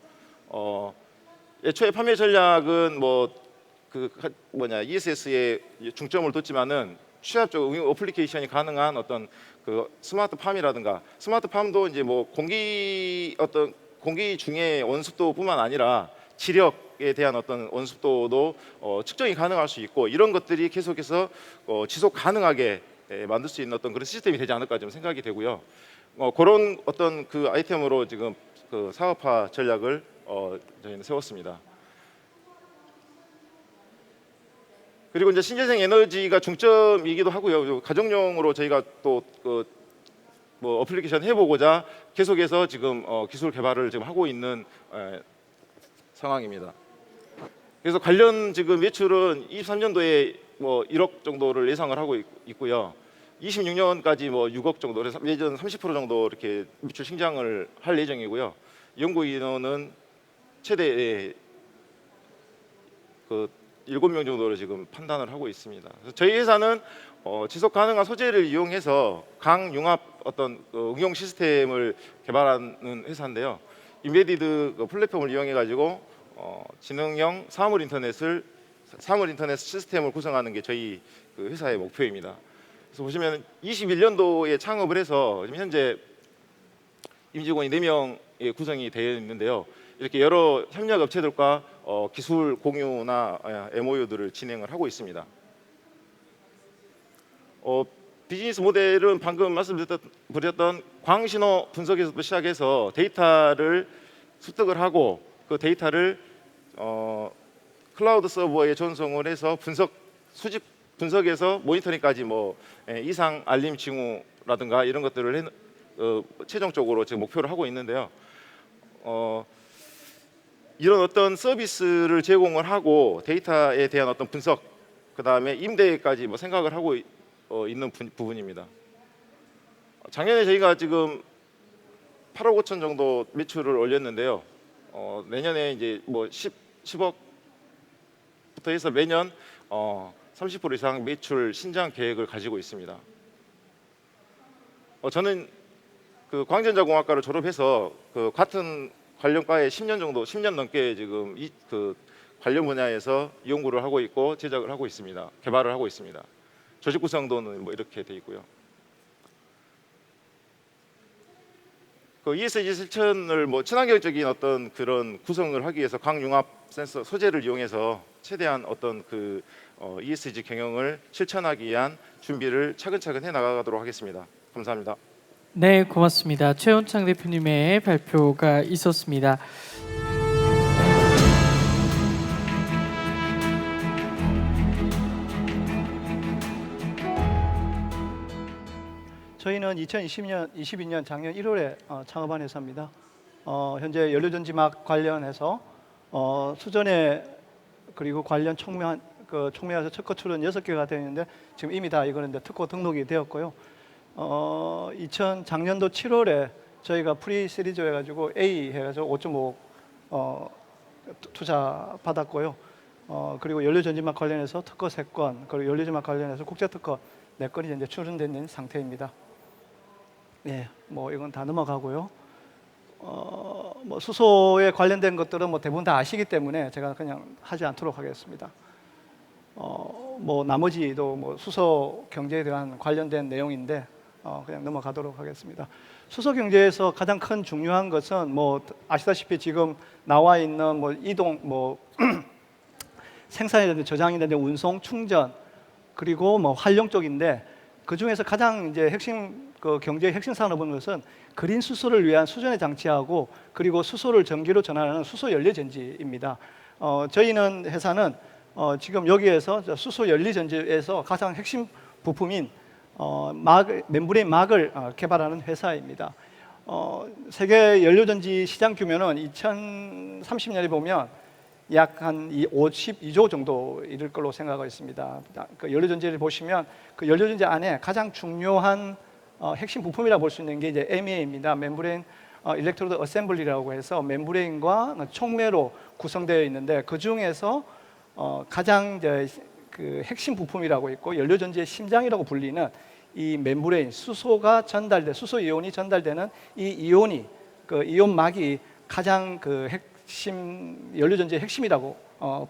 애초에 판매 전략은 ESS에 중점을 뒀지만은 취합적 응용 어플리케이션이 가능한 어떤 그 스마트팜이라든가, 스마트팜도 이제 뭐 공기 중에 온습도뿐만 아니라 지력에 대한 어떤 온습도도 측정이 가능할 수 있고, 이런 것들이 계속해서 지속 가능하게 만들 수 있는 어떤 그런 시스템이 되지 않을까 좀 생각이 되고요. 그런 어떤 그 아이템으로 지금 그 사업화 전략을 저희는 세웠습니다. 그리고 이제 신재생 에너지가 중점이기도 하고요. 가정용으로 저희가 또 그 뭐 어플리케이션 해보고자 계속해서 지금 기술 개발을 지금 하고 있는 상황입니다. 그래서 관련 지금 매출은 23년도에 뭐 1억 정도를 예상을 하고 있고요. 26년까지 뭐 6억 정도, 그래서 매년 30% 정도 이렇게 매출 신장을 할 예정이고요. 연구 인원은 최대 그 7명 정도로 지금 판단을 하고 있습니다. 그래서 저희 회사는 지속 가능한 소재를 이용해서 강융합 어떤 응용 시스템을 개발하는 회사인데요. 인베디드 플랫폼을 이용해 가지고 지능형 사물 인터넷 시스템을 구성하는 게 저희 그 회사의 목표입니다. 그래서 보시면 21년도에 창업을 해서 지금 현재 임직원이 4명의 구성이 되어 있는데요. 이렇게 여러 협력 업체들과 기술 공유나 MOU들을 진행을 하고 있습니다. 비즈니스 모델은 방금 말씀드렸던 광신호 분석에서부터 시작해서 데이터를 습득을 하고 그 데이터를 클라우드 서버에 전송을 해서 분석에서 모니터링까지 뭐 이상 알림 징후라든가 이런 것들을 최종적으로 지금 목표를 하고 있는데요. 이런 어떤 서비스를 제공을 하고 데이터에 대한 어떤 분석, 그 다음에 임대까지 뭐 생각을 하고 있는 부분입니다. 작년에 저희가 지금 8억 5천 정도 매출을 올렸는데요. 내년에 이제 뭐 10억부터 해서 매년 30% 이상 매출 신장 계획을 가지고 있습니다. 저는 그 광전자공학과를 졸업해서 그 같은 관련과에 10년 넘게 지금 그 관련 분야에서 연구를 하고 있고 제작을 하고 있습니다. 개발을 하고 있습니다. 조직 구성도는 뭐 이렇게 돼 있고요. 그 ESG 실천을 뭐 친환경적인 어떤 그런 구성을 하기 위해서 광융합 센서 소재를 이용해서 최대한 어떤 그 ESG 경영을 실천하기 위한 준비를 차근차근 해 나가도록 하겠습니다. 감사합니다. 네, 고맙습니다. 최원창 대표님의 발표가 있었습니다. 저희는 2022년 작년 1월에 창업한 회사입니다. 현재 연료전지막 관련해서 수전에 그리고 관련 촉매해서 특허 출원 6개가 되어 있는데 지금 이미 다 이거는 특허 등록이 되었고요. 작년도 7월에 저희가 프리 시리즈 해가지고 A 해가지고 5.5 투자 받았고요. 그리고 연료전지막 관련해서 특허 3건, 그리고 연료전지막 관련해서 국제 특허 4건이 이제 출원된 상태입니다. 네, 뭐 이건 다 넘어가고요. 뭐 수소에 관련된 것들은 뭐 대부분 다 아시기 때문에 제가 그냥 하지 않도록 하겠습니다. 뭐 나머지도 뭐 수소 경제에 대한 관련된 내용인데 그냥 넘어가도록 하겠습니다. 수소 경제에서 가장 큰 중요한 것은 뭐 아시다시피 지금 나와 있는 뭐 이동 뭐 생산이라든지 저장이라든지 운송, 충전 그리고 뭐 활용 쪽인데 그 중에서 가장 이제 핵심 그 경제의 핵심 산업은 것은 그린 수소를 위한 수전의 장치하고 그리고 수소를 전기로 전환하는 수소 연료 전지입니다. 저희는 회사는 지금 여기에서 수소 연료 전지에서 가장 핵심 부품인 멤브레인 막을 개발하는 회사입니다. 세계 연료 전지 시장 규모는 2030년에 보면 약 한 52조 정도 이를 걸로 생각하고 있습니다. 그 연료전지를 보시면 그 연료전지 안에 가장 중요한 핵심 부품이라고 볼 수 있는 게 이제 MEA입니다. 멤브레인 일렉트로드 어셈블리라고 해서 멤브레인과 촉매로 구성되어 있는데 그 중에서 가장 이제 그 핵심 부품이라고 있고 연료전지의 심장이라고 불리는 이 멤브레인 수소가 수소 이온이 전달되는 이 이온이 그 이온막이 가장 그 핵심 연료전지의 핵심이라고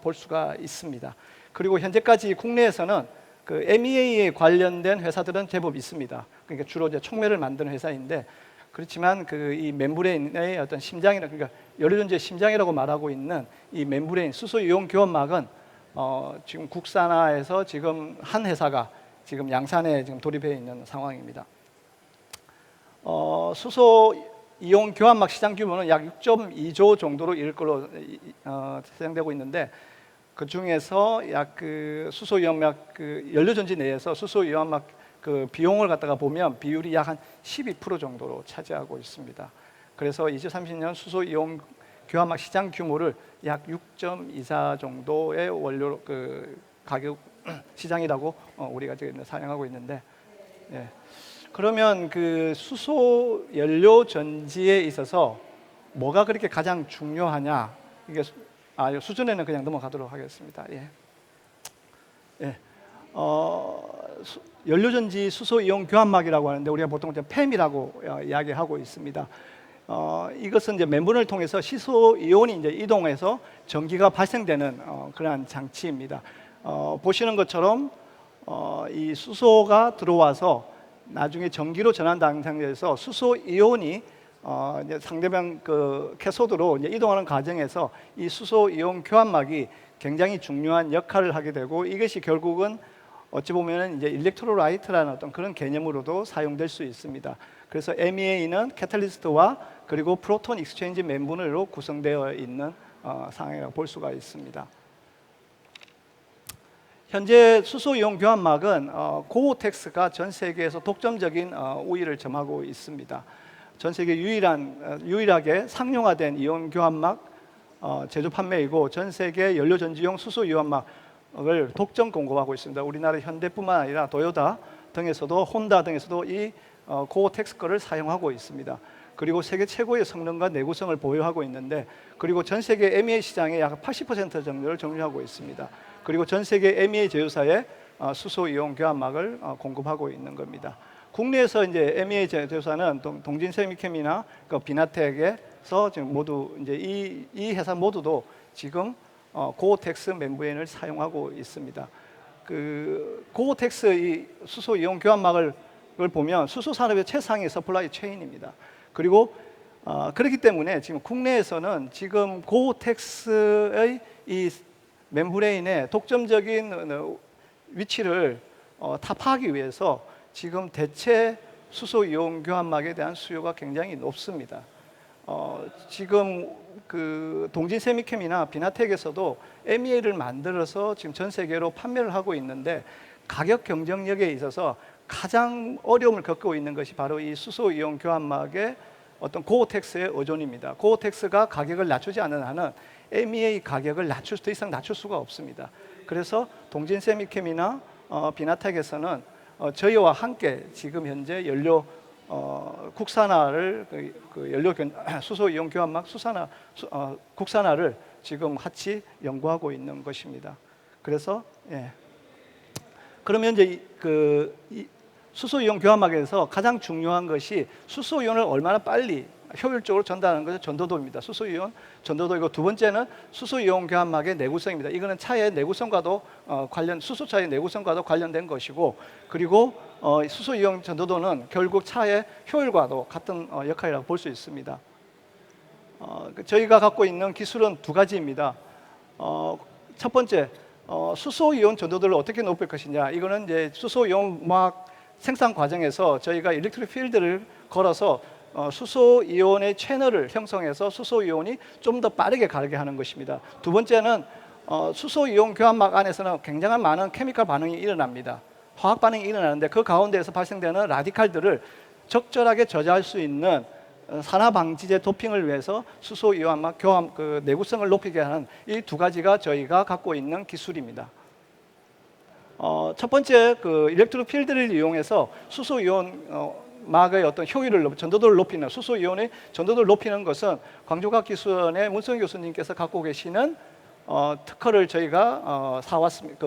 볼 수가 있습니다. 그리고 현재까지 국내에서는 그 MEA에 관련된 회사들은 제법 있습니다. 그러니까 주로 이제 촉매를 만드는 회사인데 그렇지만 그 이 멤브레인의 어떤 심장이라 그러니까 연료전지의 심장이라고 말하고 있는 이 멤브레인 수소 이온 교환막은 지금 국산화해서 지금 한 회사가 지금 양산에 지금 돌입해 있는 상황입니다. 수소 이온 교환막 시장 규모는 약 6.2조 정도로 이를 걸로 예상되고 있는데 그 중에서 약 그 수소 이온막 그 연료전지 내에서 수소 이온막 그 비용을 갖다가 보면 비율이 약 한 12% 정도로 차지하고 있습니다. 그래서 2030년 수소 이온 교환막 시장 규모를 약 6.24 정도의 원료 그 가격 시장이라고 우리가 지금 사용하고 있는데, 예. 그러면 그 수소 연료 전지에 있어서 뭐가 그렇게 가장 중요하냐? 이게 수준에는 그냥 넘어가도록 하겠습니다. 예. 예. 연료전지 수소 이온 교환막이라고 하는데 우리가 보통 이제 팸이라고 이야기하고 있습니다. 이것은 이제 멤브레인을 통해서 수소 이온이 이제 이동해서 전기가 발생되는 그러한 장치입니다. 보시는 것처럼 이 수소가 들어와서 나중에 전기로 전환되는 상태에서 수소 이온이 이제 상대방 그 캐소드로 이제 이동하는 과정에서 이 수소 이온 교환막이 굉장히 중요한 역할을 하게 되고 이것이 결국은 어찌 보면은 이제 일렉트로라이트라는 어떤 그런 개념으로도 사용될 수 있습니다. 그래서 MEA는 캐탈리스트와 그리고 프로톤 익스체인지 멤브레인으로 구성되어 있는 상황이라고 볼 수가 있습니다. 현재 수소 이온 교환막은 고오텍스가 전 세계에서 독점적인 우위를 점하고 있습니다. 전 세계 유일하게 상용화된 이온 교환막 제조 판매이고 전 세계 연료전지용 수소 이온막을 독점 공급하고 있습니다. 우리나라 현대뿐만 아니라 도요타 등에서도 혼다 등에서도 이 고오텍스 거를 사용하고 있습니다. 그리고 세계 최고의 성능과 내구성을 보유하고 있는데 그리고 전 세계 MEA 시장의 약 80% 정도를 점유하고 있습니다. 그리고 전 세계 MEA 제조사에 수소 이온 교환막을 공급하고 있는 겁니다. 국내에서 이제 MEA 제조사는 동진세미캠이나 그 비나텍에서 지금 모두 이제 이 회사 모두도 지금 고오텍스 멤브레인을 사용하고 있습니다. 그 고오텍스 이 수소 이온 교환막을 보면 수소 산업의 최상위 서플라이 체인입니다. 그리고 그렇기 때문에 지금 국내에서는 지금 고텍스의 이 멤브레인의 독점적인 위치를 타파하기 위해서 지금 대체 수소 이온 교환막에 대한 수요가 굉장히 높습니다. 지금 그 동진 세미캠이나 비나텍에서도 MEA를 만들어서 지금 전 세계로 판매를 하고 있는데 가격 경쟁력에 있어서 가장 어려움을 겪고 있는 것이 바로 이 수소 이온 교환막의 어떤 고텍스의 의존입니다. 고텍스가 가격을 낮추지 않는 한은 MEA 가격을 더 이상 낮출 수가 없습니다. 그래서 동진 세미캠이나 비나텍에서는 저희와 함께 지금 현재 연료 국산화를 수소 이온 교환막 국산화를 지금 같이 연구하고 있는 것입니다. 그래서 그러면 이제 이 수소 이온 교환막에서 가장 중요한 것이 수소 이온을 얼마나 빨리 효율적으로 전달하는 것이 전도도입니다. 수소 이온 전도도이고, 두 번째는 수소 이온 교환막의 내구성입니다. 이거는 차의 내구성과도 수소차의 내구성과도 관련된 것이고, 그리고 수소 이온 전도도는 결국 차의 효율과도 같은 역할이라고 볼 수 있습니다. 저희가 갖고 있는 기술은 두 가지입니다. 첫 번째, 수소 이온 전도도를 어떻게 높일 것이냐. 이거는 이제 수소 이온 막 생산 과정에서 저희가 일렉트릭 필드를 걸어서 수소 이온의 채널을 형성해서 수소 이온이 좀 더 빠르게 가게 하는 것입니다. 두 번째는 수소 이온 교환막 안에서는 굉장한 많은 케미컬 반응이 일어납니다. 화학 반응이 일어나는데 그 가운데에서 발생되는 라디칼들을 적절하게 저지할 수 있는 산화 방지제 도핑을 위해서 수소 이온막 내구성을 높이게 하는 이 두 가지가 저희가 갖고 있는 기술입니다. 첫 번째, 그 일렉트릭 필드를 이용해서 수소 이온 막의 어떤 효율을 전도도를 높이는, 수소 이온의 전도도를 높이는 것은 광주과학기술원의 문성 교수님께서 갖고 계시는 특허를 저희가 사왔습니다.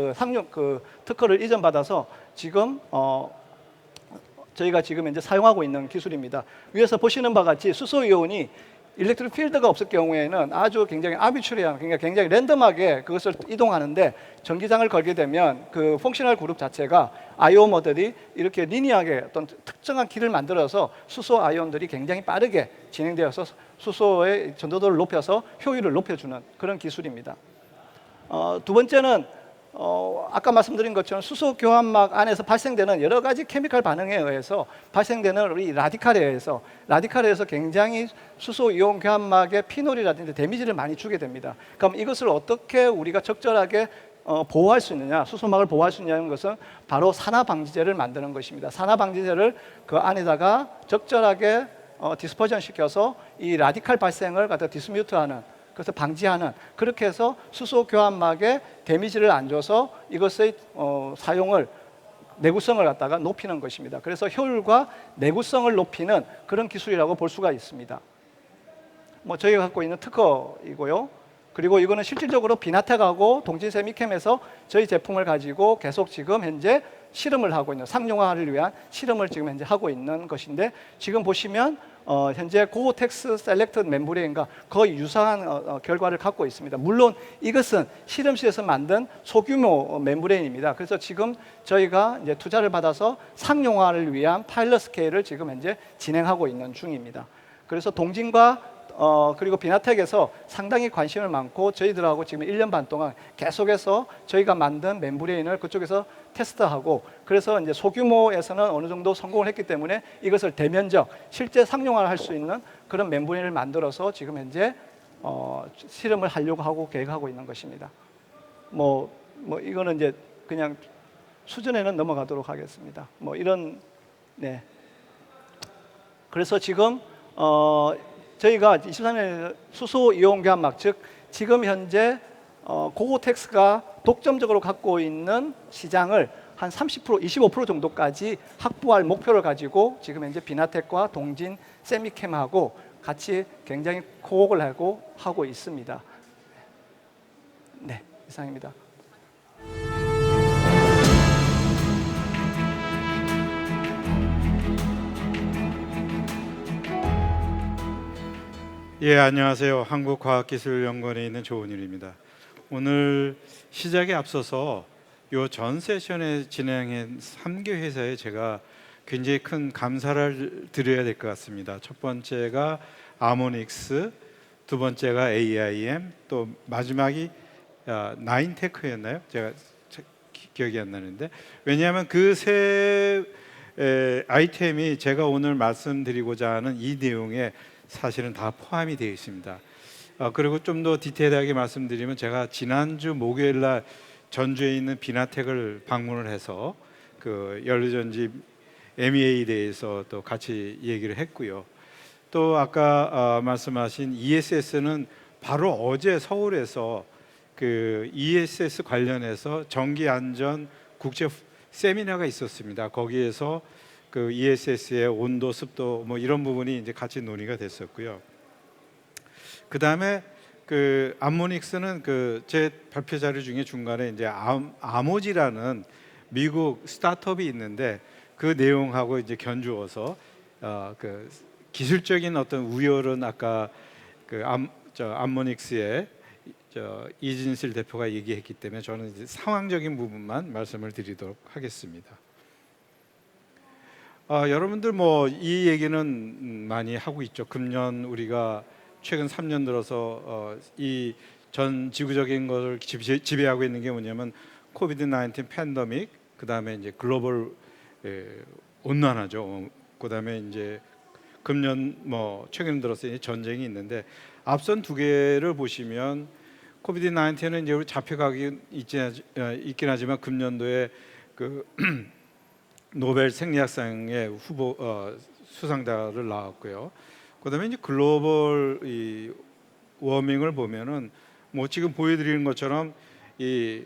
그 특허를 이전받아서 지금 저희가 지금 현재 사용하고 있는 기술입니다. 위에서 보시는 바와 같이 수소 이온이 일렉트릭 필드가 없을 경우에는 아주 굉장히 아비추리한, 굉장히 랜덤하게 그것을 이동하는데, 전기장을 걸게 되면 그 펑셔널 그룹 자체가 아이오머들이 이렇게 리니하게 어떤 특정한 길을 만들어서 수소 아이온들이 굉장히 빠르게 진행되어서 수소의 전도도를 높여서 효율을 높여주는 그런 기술입니다. 두 번째는 아까 말씀드린 것처럼 수소 교환막 안에서 발생되는 여러 가지 케미컬 반응에 의해서 발생되는 이 라디칼에 의해서 굉장히 수소 이온 교환막의 피놀이라든지 데미지를 많이 주게 됩니다. 그럼 이것을 어떻게 우리가 적절하게 보호할 수 있느냐, 수소막을 보호할 수 있냐는 것은 바로 산화 방지제를 만드는 것입니다. 산화 방지제를 그 안에다가 적절하게 디스퍼전 시켜서 이 라디칼 발생을 갖다 디스뮤트하는, 그래서 방지하는, 그렇게 해서 수소 교환막에 데미지를 안 줘서 이것의 사용을, 내구성을 갖다가 높이는 것입니다. 그래서 효율과 내구성을 높이는 그런 기술이라고 볼 수가 있습니다. 저희가 갖고 있는 특허이고요. 그리고 이거는 실질적으로 비나텍하고 동진 세미캠에서 저희 제품을 가지고 계속 지금 현재 실험을 하고 있는, 상용화를 위한 실험을 지금 현재 하고 있는 것인데, 지금 보시면 현재 고텍스 셀렉트 멤브레인과 거의 유사한 결과를 갖고 있습니다. 물론 이것은 실험실에서 만든 소규모 멤브레인입니다. 그래서 지금 저희가 이제 투자를 받아서 상용화를 위한 파일럿 스케일을 지금 현재 진행하고 있는 중입니다. 그래서 동진과 그리고 비나텍에서 상당히 관심을 많고, 저희들하고 지금 1년 반 동안 계속해서 저희가 만든 멤브레인을 그쪽에서 테스트하고, 그래서 이제 소규모에서는 어느 정도 성공을 했기 때문에 이것을 대면적, 실제 상용화를 할 수 있는 그런 멤브레인을 만들어서 지금 현재 실험을 하려고 하고 계획하고 있는 것입니다. 이거는 이제 그냥 수준에는 넘어가도록 하겠습니다. 네. 그래서 지금 저희가 23년 수소 이온 교환막, 즉 지금 현재 고고텍스가 독점적으로 갖고 있는 시장을 한 30%, 25% 정도까지 확보할 목표를 가지고 지금 현재 비나텍과 동진 세미캠하고 같이 굉장히 코웍을 하고 있습니다. 네, 이상입니다. 예, 안녕하세요. 한국과학기술연구원에 있는 조은일입니다. 오늘 시작에 앞서서 요 전 세션에 진행한 3개 회사에 제가 굉장히 큰 감사를 드려야 될 것 같습니다. 첫 번째가 아모닉스, 두 번째가 AIM, 또 마지막이 나인테크였나요? 제가 기억이 안 나는데, 왜냐하면 그 세 아이템이 제가 오늘 말씀드리고자 하는 이 내용에 사실은 다 포함이 되어 있습니다. 그리고 좀 더 디테일하게 말씀드리면, 제가 지난주 목요일 날 전주에 있는 비나텍을 방문을 해서 그 연료전지 MEA에 대해서 또 같이 얘기를 했고요. 또 아까 말씀하신 ESS는 바로 어제 서울에서 그 ESS 관련해서 전기 안전 국제 세미나가 있었습니다. 거기에서 그 ESS의 온도, 습도 뭐 이런 부분이 이제 같이 논의가 됐었고요. 그 다음에 그 암모닉스는 그 제 발표 자료 중에 중간에 이제 아모지라는 미국 스타트업이 있는데 그 내용하고 이제 견주어서 그 기술적인 어떤 우열은 아까 그 암모닉스의 이진실 대표가 얘기했기 때문에 저는 이제 상황적인 부분만 말씀을 드리도록 하겠습니다. 여러분들 뭐 이 얘기는 많이 하고 있죠. 금년 우리가 최근 3년 들어서 이 전 지구적인 것을 지배하고 있는 게 뭐냐면 코비드-19 팬데믹, 그 다음에 이제 글로벌 온난화죠. 그 다음에 이제 금년 뭐 최근 들어서 이제 전쟁이 있는데, 앞선 두 개를 보시면 코비드-19는 이제 우리 잡혀가긴 있긴 하지만 금년도에 그 노벨 생리학상의 후보 수상자를 나왔고요. 그다음에 이제 글로벌 이 워밍을 보면은 뭐 지금 보여드리는 것처럼 이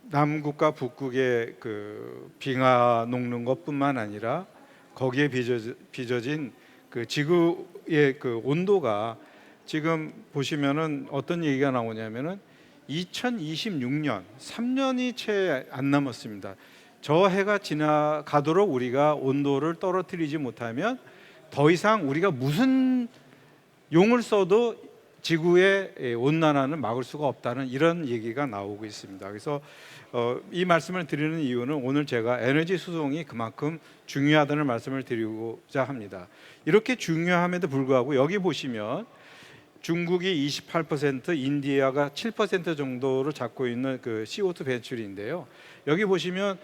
남극과 북극의 그 빙하 녹는 것뿐만 아니라 거기에 빚어진 그 지구의 그 온도가 지금 보시면은 어떤 얘기가 나오냐면은 2026년 3년이 채 안 남았습니다. 저 해가 지나가도록 우리가 온도를 떨어뜨리지 못하면 더 이상 우리가 무슨 용을 써도 지구의 온난화는 막을 수가 없다는 이런 얘기가 나오고 있습니다. 그래서 이 말씀을 드리는 이유는 오늘 제가 에너지 수송이 그만큼 중요하다는 말씀을 드리고자 합니다. 이렇게 중요함에도 불구하고 여기 보시면 중국이 28%, 인디아가 7% 정도를 잡고 있는 그 CO2 배출인데요. 여기 보시면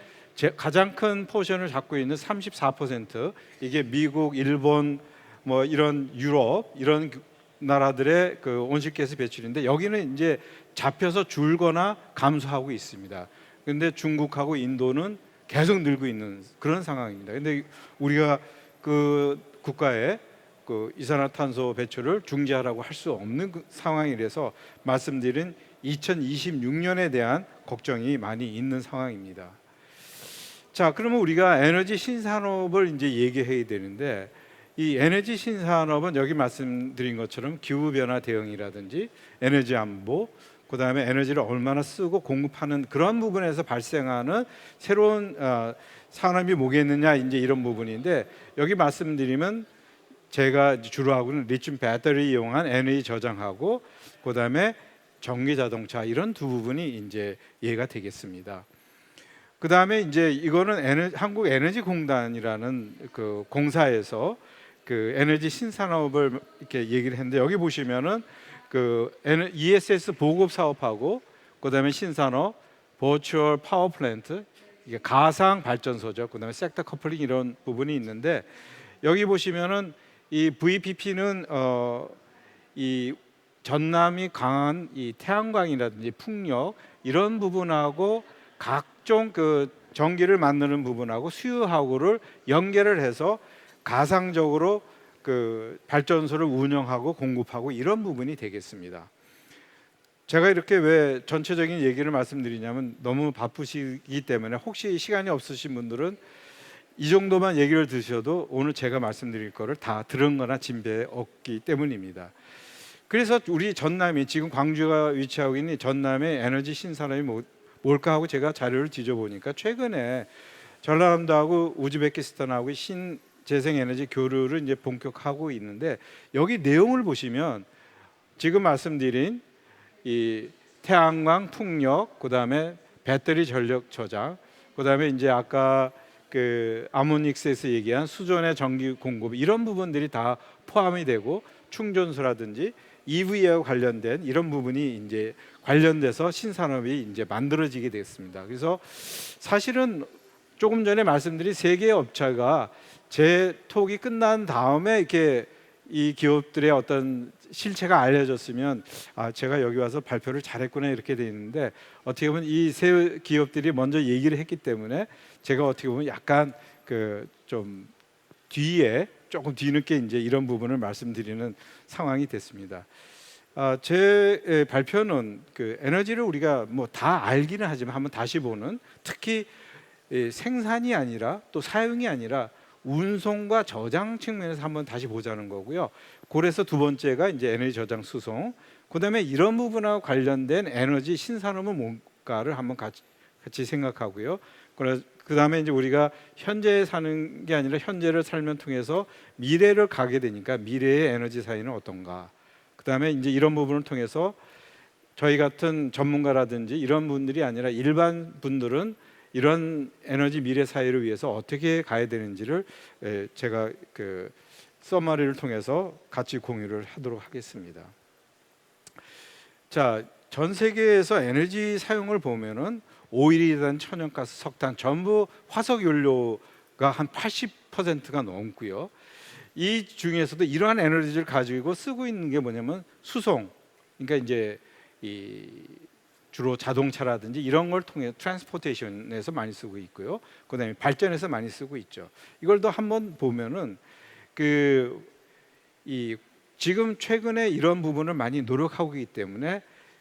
가장 큰 포션을 잡고 있는 34%, 이게 미국, 일본, 뭐 이런 유럽 이런 나라들의 그 온실가스 배출인데, 여기는 이제 잡혀서 줄거나 감소하고 있습니다. 그런데 중국하고 인도는 계속 늘고 있는 그런 상황입니다. 그런데 우리가 그 국가의 그 이산화탄소 배출을 중지하라고 할 수 없는 상황이라서 말씀드린 2026년에 대한 걱정이 많이 있는 상황입니다. 자, 그러면 우리가 에너지 신산업을 이제 얘기해야 되는데, 이 에너지 신산업은 여기 말씀드린 것처럼 기후 변화 대응이라든지 에너지 안보, 그다음에 에너지를 얼마나 쓰고 공급하는 그런 부분에서 발생하는 새로운 산업이 뭐겠느냐, 이제 이런 부분인데, 여기 말씀드리면 제가 주로 하고는 리튬 배터리 이용한 에너지 저장하고 그다음에 전기 자동차, 이런 두 부분이 이제 이해가 되겠습니다. 그다음에 이제 이거는 한국에너지공단이라는 그 공사에서 그 에너지 신산업을 이렇게 얘기를 했는데, 여기 보시면은 그 ESS 보급 사업하고 그다음에 신산업, 버추얼 파워 플랜트, 이게 가상 발전소죠. 그다음에 섹터 커플링 이런 부분이 있는데, 여기 보시면은 이 VPP는 이 전남이 강한 이 태양광이라든지 풍력 이런 부분하고 각종 그 전기를 만드는 부분하고 수요하고를 연결을 해서 가상적으로 그 발전소를 운영하고 공급하고 이런 부분이 되겠습니다. 제가 이렇게 왜 전체적인 얘기를 말씀드리냐면, 너무 바쁘시기 때문에 혹시 시간이 없으신 분들은 이 정도만 얘기를 드셔도 오늘 제가 말씀드릴 거를 다 들은 거나 진배 없기 때문입니다. 그래서 우리 전남이, 지금 광주가 위치하고 있는 전남의 에너지 신산업이 뭘까 하고 제가 자료를 뒤져보니까, 최근에 전라남도하고 우즈베키스탄하고 신재생에너지 교류를 이제 본격화하고 있는데, 여기 내용을 보시면 지금 말씀드린 이 태양광, 풍력, 그다음에 배터리 전력 저장, 그다음에 이제 아까 그 아모닉스에서 얘기한 수전의 전기 공급 이런 부분들이 다 포함이 되고 충전소라든지 EV와 관련된 이런 부분이 이제 관련돼서 신산업이 이제 만들어지게 됐습니다. 그래서 사실은 조금 전에 말씀드린 세 개의 업체가 제 톡이 끝난 다음에 이렇게 이 기업들의 어떤 실체가 알려졌으면 제가 여기 와서 발표를 잘했구나 이렇게 돼 있는데 어떻게 보면 이 세 기업들이 먼저 얘기를 했기 때문에 제가 어떻게 보면 약간 그 좀 뒤에 조금 뒤늦게 이제 이런 부분을 말씀드리는 상황이 됐습니다. 제 발표는 그 에너지를 우리가 뭐 다 알기는 하지만 한번 다시 보는 특히 생산이 아니라 또 사용이 아니라 운송과 저장 측면에서 한번 다시 보자는 거고요. 그래서 두 번째가 이제 에너지 저장 수송. 그다음에 이런 부분하고 관련된 에너지 신산업은 뭔가를 한번 같이 생각하고요. 그다음에 이제 우리가 현재 사는 게 아니라 현재를 살면 통해서 미래를 가게 되니까 미래의 에너지 사회는 어떤가. 그다음에 이제 이런 부분을 통해서 저희 같은 전문가라든지 이런 분들이 아니라 일반 분들은 이런 에너지 미래 사회를 위해서 어떻게 가야 되는지를 제가 그 서머리를 통해서 같이 공유를 하도록 하겠습니다. 자, 전 세계에서 에너지 사용을 보면은 오일이든 천연가스, 석탄 전부 화석 연료가 한 80%가 넘고요. 이 중에서도 이러한 에너지를 가지고 쓰고 있는 게 뭐냐면 수송. 그러니까 이제 이 주로 자동차라든지 이런 걸 통해 트랜스포테이션에서 많이 쓰고 있고요. 그다음에 발전에서 많이 쓰고 있죠. 이걸 더 한번 보면은 이 지금 최근에 이런 부분을 많이 노력하고 있기 때문에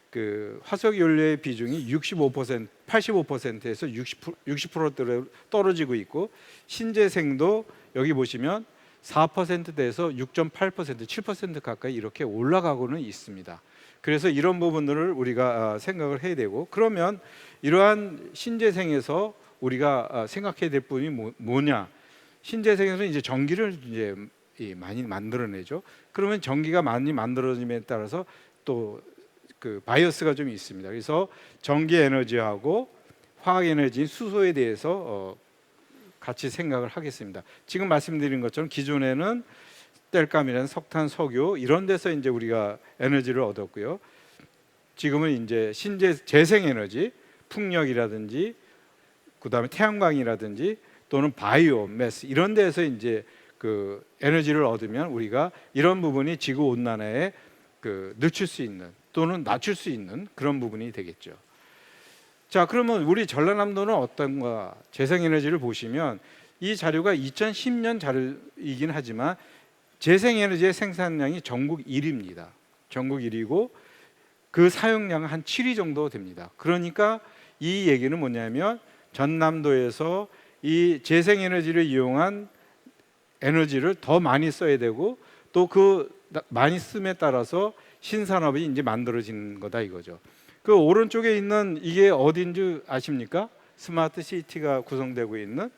그 화석 연료의 비중이 65%, 85%에서 60%대로 떨어지고 있고 신재생도 여기 보시면 4%대에서 6.8%, 7% 가까이 이렇게 올라가고는 있습니다. 그래서 이런 부분들을 우리가 생각을 해야 되고 그러면 이러한 신재생에서 우리가 생각해야 될 부분이 뭐냐? 신재생에서 이제 전기를 이제 많이 만들어내죠. 그러면 전기가 많이 만들어짐에 따라서 또 그 바이어스가 좀 있습니다. 그래서 전기 에너지하고 화학 에너지인 수소에 대해서 같이 생각을 하겠습니다. 지금 말씀드린 것처럼 기존에는 땔감이라는 석탄, 석유 이런 데서 이제 우리가 에너지를 얻었고요. 지금은 이제 재생 에너지, 풍력이라든지 그다음에 태양광이라든지 또는 바이오 매스 이런 데서 이제 그 에너지를 얻으면 우리가 이런 부분이 지구 온난화에 그 늦출 수 있는 또는 낮출 수 있는 그런 부분이 되겠죠. 자, 그러면 우리 전라남도는 어떤가? 재생에너지를 보시면 이 자료가 2010년 자료이긴 하지만 재생에너지의 생산량이 전국 1위입니다. 전국 1위고 그 사용량은 한 7위 정도 됩니다. 그러니까 이 얘기는 뭐냐면 전남도에서 이 재생에너지를 이용한 에너지를 더 많이 써야 되고 또 그 많이 씀에 따라서 신산업이 이제 만들어지는 거다 이거죠. 그 오른쪽에 있는 이게 어딘지 아십니까? 스마트 시티가 구성되고 있는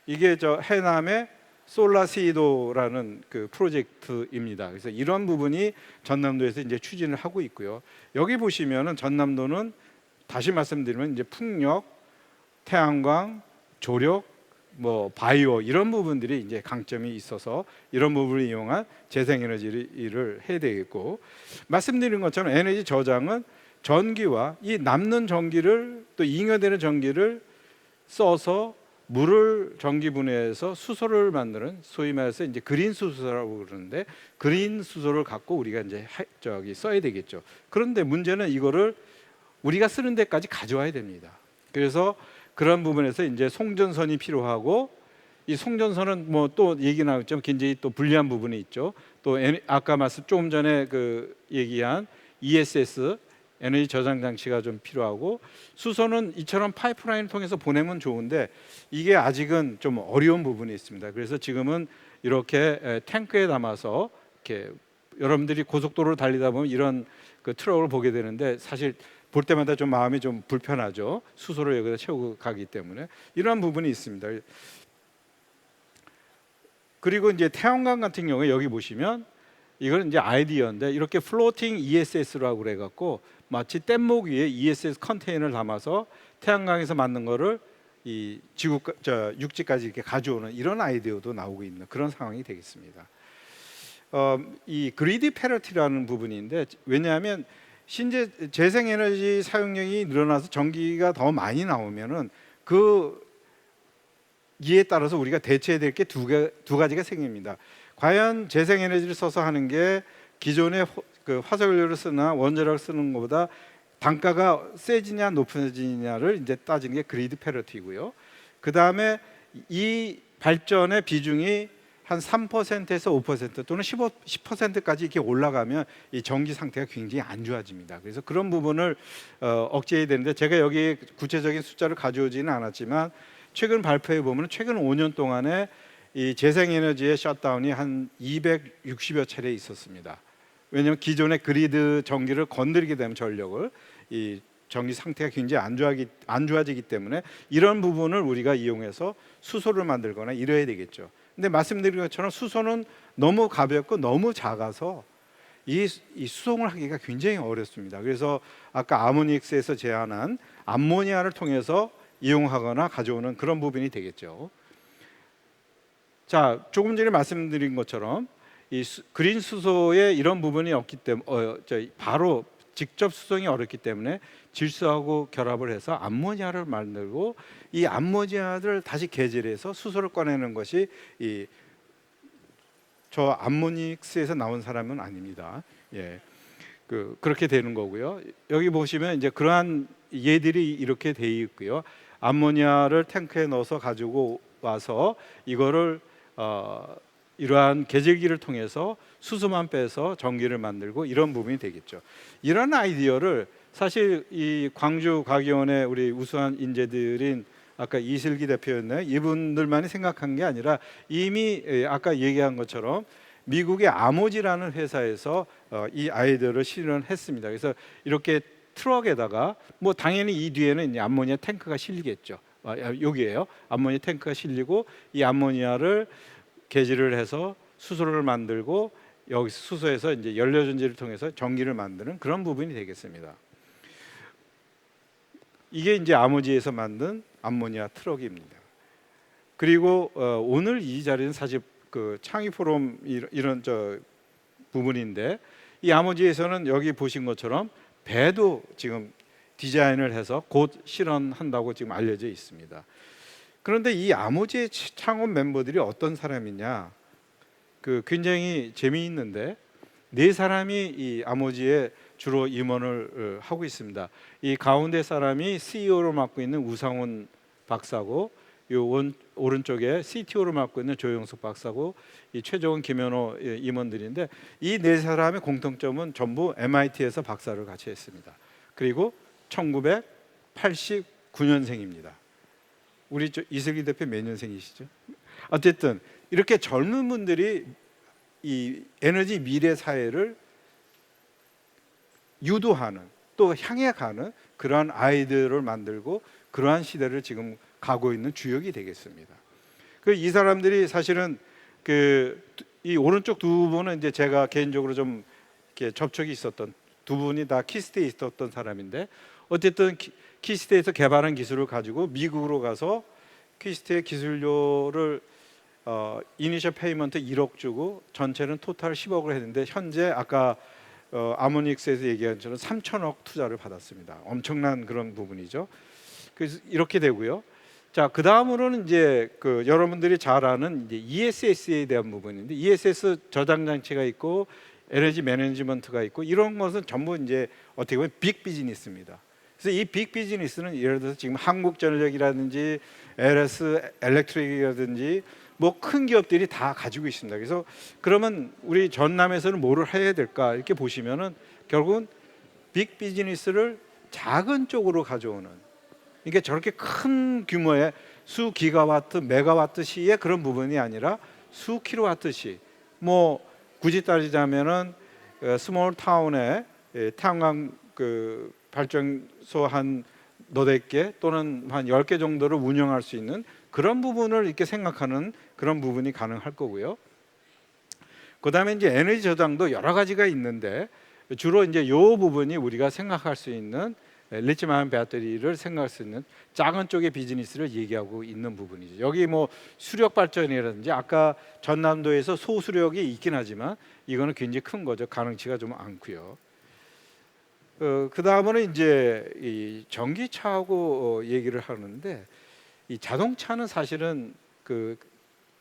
이게 저 해남의 솔라시도라는 그 프로젝트입니다. 그래서 이런 부분이 전남도에서 이제 추진을 하고 있고요. 여기 보시면은 전남도는 다시 말씀드리면 이제 풍력, 태양광, 조력, 뭐 바이오 이런 부분들이 이제 강점이 있어서 이런 부분을 이용한 재생에너지를 해야 되겠고 말씀드린 것처럼 에너지 저장은 전기와 이 남는 전기를 또 잉여되는 전기를 써서 물을 전기 분해해서 수소를 만드는 소위 말해서 이제 그린 수소라고 그러는데 그린 수소를 갖고 우리가 이제 써야 되겠죠. 그런데 문제는 이거를 우리가 쓰는 데까지 가져와야 됩니다. 그래서 그런 부분에서 이제 송전선이 필요하고 이 송전선은 뭐 또 얘기 나왔지만 굉장히 또 불리한 부분이 있죠. 또 아까 조금 전에 그 얘기한 ESS 에너지 저장 장치가 좀 필요하고 수소는 이처럼 파이프라인을 통해서 보내면 좋은데 이게 아직은 좀 어려운 부분이 있습니다. 그래서 지금은 이렇게 탱크에 담아서 이렇게 여러분들이 고속도로를 달리다 보면 이런 그 트럭을 보게 되는데 사실 볼 때마다 좀 마음이 좀 불편하죠. 수소를 여기다 채우고 가기 때문에 이런 부분이 있습니다. 그리고 이제 태양광 같은 경우에 여기 보시면 이건 이제 아이디어인데 이렇게 플로팅 ESS라고 그래 갖고 마치 뗏목 위에 ESS 컨테이너를 담아서 태양광에서 만든 거를 이 지구 육지까지 이렇게 가져오는 이런 아이디어도 나오고 있는 그런 상황이 되겠습니다. 이 그리드 패러티라는 부분인데 왜냐하면 신재 재생에너지 사용량이 늘어나서 전기가 더 많이 나오면은 그 이에 따라서 우리가 대처해야 될 게 두 가지가 생깁니다. 과연 재생에너지를 써서 하는 게 기존의 그 화석연료를 쓰나 원자력을 쓰는 것보다 단가가 세지냐 높아지냐를 이제 따지는 게 그리드 패러티고요. 그 다음에 이 발전의 비중이 한 3%에서 5% 또는 10%까지 이렇게 올라가면 이 전기 상태가 굉장히 안 좋아집니다. 그래서 그런 부분을 억제해야 되는데 제가 여기 구체적인 숫자를 가져오지는 않았지만 최근 발표해 보면 최근 5년 동안에 이 재생에너지의 셧다운이 한 260여 차례 있었습니다. 왜냐하면 기존의 그리드 전기를 건드리게 되면 전력을 이 전기 상태가 굉장히 안 좋아지기 때문에 이런 부분을 우리가 이용해서 수소를 만들거나 이래야 되겠죠. 근데 말씀드린 것처럼 수소는 너무 가볍고 너무 작아서 이 수송을 하기가 굉장히 어렵습니다. 그래서 아까 아모닉스에서 제안한 암모니아를 통해서 이용하거나 가져오는 그런 부분이 되겠죠. 자, 조금 전에 말씀드린 것처럼 이 그린 수소에 이런 부분이 없기 때문에 바로 직접 수송이 어렵기 때문에 질소하고 결합을 해서 암모니아를 만들고 이 암모니아를 다시 개질해서 수소를 꺼내는 것이 저 암모닉스에서 나온 사람은 아닙니다. 예, 그렇게 되는 거고요. 여기 보시면 이제 그러한 예들이 이렇게 돼 있고요. 암모니아를 탱크에 넣어서 가지고 와서 이거를 이러한 개질기를 통해서 수소만 빼서 전기를 만들고 이런 부분이 되겠죠. 이런 아이디어를 사실 이 광주과기원의 우리 우수한 인재들인 아까 이슬기 대표였나요? 이분들만이 생각한 게 아니라 이미 아까 얘기한 것처럼 미국의 아모지라는 회사에서 이 아이디어를 실현했습니다. 그래서 이렇게 트럭에다가 뭐 당연히 이 뒤에는 이제 암모니아 탱크가 실리겠죠. 여기에요. 암모니아 탱크가 실리고 이 암모니아를 개질을 해서 수소를 만들고 여기 수소에서 이제 연료 전지를 통해서 전기를 만드는 그런 부분이 되겠습니다. 이게 이제 아모지에서 만든 암모니아 트럭입니다. 그리고 오늘 이 자리는 사실 그 창의 포럼 이런 부분인데 이 아모지에서는 여기 보신 것처럼 배도 지금 디자인을 해서 곧 실현한다고 지금 알려져 있습니다. 그런데 이 아모지의 창업 멤버들이 어떤 사람이냐? 굉장히 재미있는데 네 사람이 이 아모지에 주로 임원을 하고 있습니다. 이 가운데 사람이 CEO로 맡고 있는 우상훈 박사고, 요 오른쪽에 CTO로 맡고 있는 조영숙 박사고, 이 최종원 김현호 임원들인데 이 네 사람의 공통점은 전부 MIT에서 박사를 같이 했습니다. 그리고 1989년생입니다. 우리 이슬기 대표 몇 년생이시죠? 어쨌든 이렇게 젊은 분들이 이 에너지 미래 사회를 유도하는 또 향해 가는 그러한 아이들을 만들고 그러한 시대를 지금 가고 있는 주역이 되겠습니다. 이 사람들이 사실은 이 오른쪽 두 분은 이제 제가 개인적으로 좀 이렇게 접촉이 있었던 두 분이 다 키스트에 있었던 사람인데 어쨌든 키스트에서 개발한 기술을 가지고 미국으로 가서 키스트의 기술료를 이니셜 페이먼트 1억 주고 전체는 토탈 10억을 했는데 현재 아까 아모닉스에서 얘기한 것처럼 3천억 투자를 받았습니다. 엄청난 그런 부분이죠. 그래서 이렇게 되고요. 자, 그 다음으로는 이제 여러분들이 잘 아는 이제 ESS에 대한 부분인데 ESS 저장 장치가 있고 에너지 매니지먼트가 있고 이런 것은 전부 이제 어떻게 보면 빅 비즈니스입니다. 그래서 이 빅 비즈니스는 예를 들어서 지금 한국전력이라든지 LS 엘렉트릭이라든지 뭐 큰 기업들이 다 가지고 있습니다. 그래서 그러면 우리 전남에서는 뭐를 해야 될까 이렇게 보시면은 결국은 빅 비즈니스를 작은 쪽으로 가져오는, 그러니까 저렇게 큰 규모의 수 기가와트, 메가와트 시의 그런 부분이 아니라 수 킬로와트 시, 뭐 굳이 따지자면은 스몰 타운에 태양광 발전소 한 너댓 개 또는 한 10개 정도를 운영할 수 있는 그런 부분을 이렇게 생각하는 그런 부분이 가능할 거고요. 그다음에 이제 에너지 저장도 여러 가지가 있는데 주로 이제 요 부분이 우리가 생각할 수 있는 리튬아이온 배터리를 생각할 수 있는 작은 쪽의 비즈니스를 얘기하고 있는 부분이죠. 여기 뭐 수력 발전이라든지 아까 전남도에서 소수력이 있긴 하지만 이거는 굉장히 큰 거죠. 가능치가 좀 않고요. 그 다음은 이제 이 전기차하고 얘기를 하는데 이 자동차는 사실은 그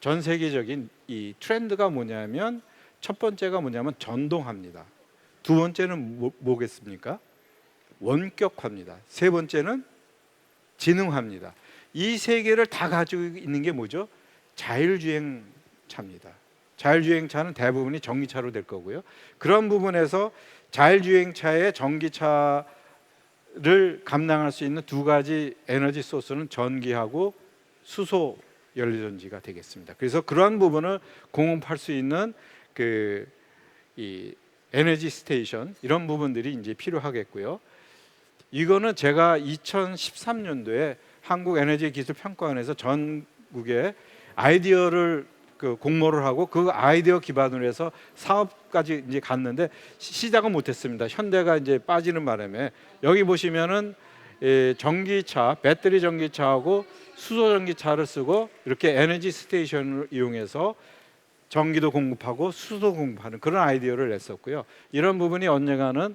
전 세계적인 이 트렌드가 뭐냐면 첫 번째가 뭐냐면 전동합니다. 두 번째는 뭐겠습니까? 원격화입니다. 세 번째는 지능화입니다. 이 세 개를 다 가지고 있는 게 뭐죠? 자율주행차입니다. 자율주행차는 대부분이 전기차로 될 거고요. 그런 부분에서 자율주행차의 전기차를 감당할 수 있는 두 가지 에너지 소스는 전기하고 수소 연료전지가 되겠습니다. 그래서 그러한 부분을 공급할 수 있는 이 에너지 스테이션 이런 부분들이 이제 필요하겠고요. 이거는 제가 2013년도에 한국에너지기술평가원에서 전국에 아이디어를 공모를 하고 그 아이디어 기반으로 해서 사업까지 이제 갔는데 시작은 못했습니다. 현대가 이제 빠지는 바람에 여기 보시면은 전기차, 배터리 전기차하고 수소 전기차를 쓰고 이렇게 에너지 스테이션을 이용해서 전기도 공급하고 수소 공급하는 그런 아이디어를 냈었고요. 이런 부분이 언젠가는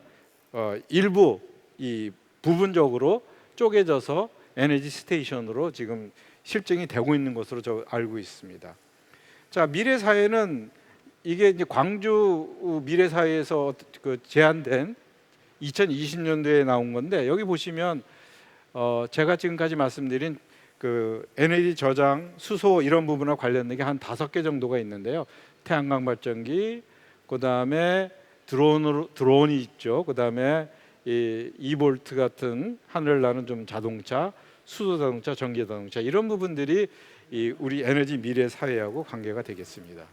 일부 이 부분적으로 쪼개져서 에너지 스테이션으로 지금 실증이 되고 있는 것으로 저 알고 있습니다. 자, 미래 사회는 이게 이제 광주 미래 사회에서 제안된 2020년도에 나온 건데 여기 보시면 제가 지금까지 말씀드린 그 에너지 저장, 수소 이런 부분과 관련된 게 한 5개 정도가 있는데요. 태양광 발전기, 그다음에 드론이 있죠. 그다음에 이 이볼트 같은 하늘을 나는 좀 자동차, 수소 자동차, 전기 자동차 이런 부분들이 이 우리 에너지 미래 사회하고 관계가 되겠습니다.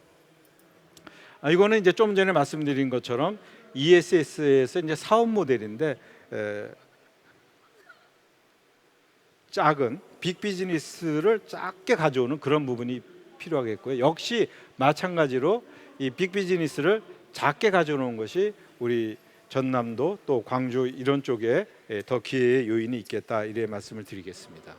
이거는 이제 좀 전에 말씀드린 것처럼 ESS에서 이제 사업 모델인데 작은 빅 비즈니스를 작게 가져오는 그런 부분이 필요하겠고요. 역시 마찬가지로 이 빅 비즈니스를 작게 가져오는 것이 우리 전남도 또 광주 이런 쪽에 더 기회의 요인이 있겠다 이래 말씀을 드리겠습니다.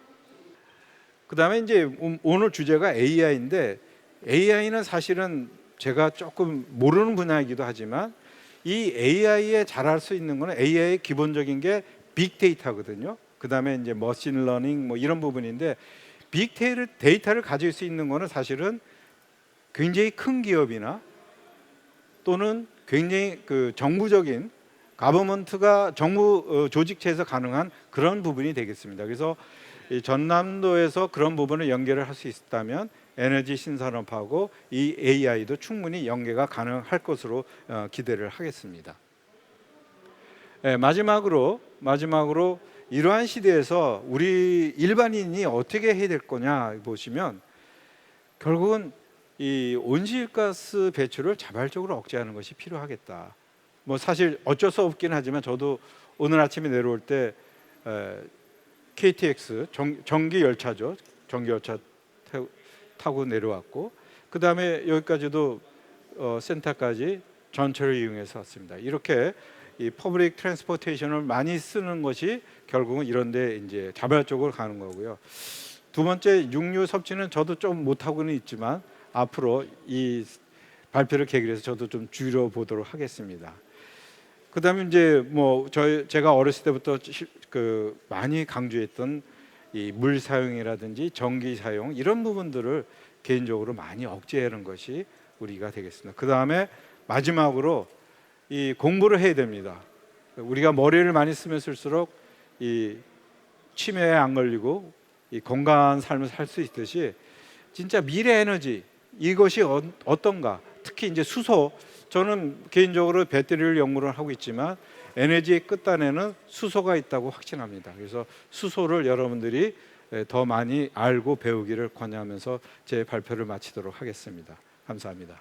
그다음에 이제 오늘 주제가 AI인데 AI는 사실은 제가 조금 모르는 분야이기도 하지만 이 AI에 잘할 수 있는 거는 AI의 기본적인 게 빅데이터거든요. 그다음에 이제 머신 러닝 뭐 이런 부분인데 빅데이터를 가질 수 있는 거는 사실은 굉장히 큰 기업이나 또는 굉장히 그 정부적인 가버먼트가 정부 조직체에서 가능한 그런 부분이 되겠습니다. 그래서 이 전남도에서 그런 부분을 연결을 할 수 있다면 에너지 신산업하고 이 AI도 충분히 연계가 가능할 것으로 기대를 하겠습니다. 마지막으로 이러한 시대에서 우리 일반인이 어떻게 해야 될 거냐 보시면 결국은 이 온실가스 배출을 자발적으로 억제하는 것이 필요하겠다. 뭐 사실 어쩔 수 없긴 하지만 저도 오늘 아침에 내려올 때 KTX 전기 열차죠. 전기 열차 타고 내려왔고 그 다음에 여기까지도 센터까지 전철을 이용해서 왔습니다. 이렇게 이 퍼블릭 트랜스포테이션을 많이 쓰는 것이 결국은 이런데 이제 자발적으로 가는 거고요. 두 번째 육류 섭취는 저도 좀 못하고는 있지만 앞으로 이 발표를 계기로 해서 저도 좀 줄여 보도록 하겠습니다. 그다음에 이제 뭐 제가 어렸을 때부터 많이 강조했던 이 물 사용이라든지 전기 사용 이런 부분들을 개인적으로 많이 억제하는 것이 우리가 되겠습니다. 그다음에 마지막으로 이 공부를 해야 됩니다. 우리가 머리를 많이 쓰면 쓸수록 이 치매에 안 걸리고 이 건강한 삶을 살 수 있듯이 진짜 미래 에너지 이것이 어떤가 특히 이제 수소 저는 개인적으로 배터리를 연구를 하고 있지만 에너지의 끝단에는 수소가 있다고 확신합니다. 그래서 수소를 여러분들이 더 많이 알고 배우기를 권유하면서 제 발표를 마치도록 하겠습니다. 감사합니다.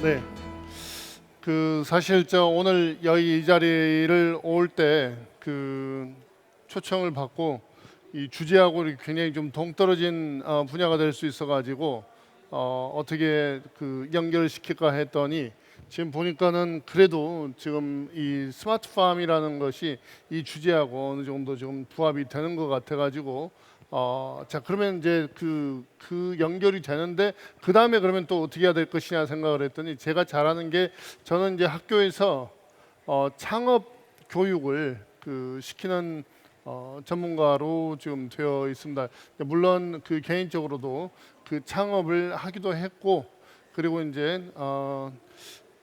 네. 사실 오늘 여기 이 자리를 올 때 초청을 받고 이 주제하고 이렇게 굉장히 좀 동떨어진 분야가 될 수 있어가지고 어떻게 그 연결시킬까 했더니 지금 보니까는 그래도 지금 이 스마트팜이라는 것이 이 주제하고 어느 정도 좀 부합이 되는 것 같아가지고 자 그러면 이제 그 연결이 되는데 그 다음에 그러면 또 어떻게 해야 될 것이냐 생각을 했더니 제가 잘하는 게 저는 이제 학교에서 창업 교육을 시키는 전문가로 지금 되어 있습니다. 물론 그 개인적으로도 그 창업을 하기도 했고 그리고 이제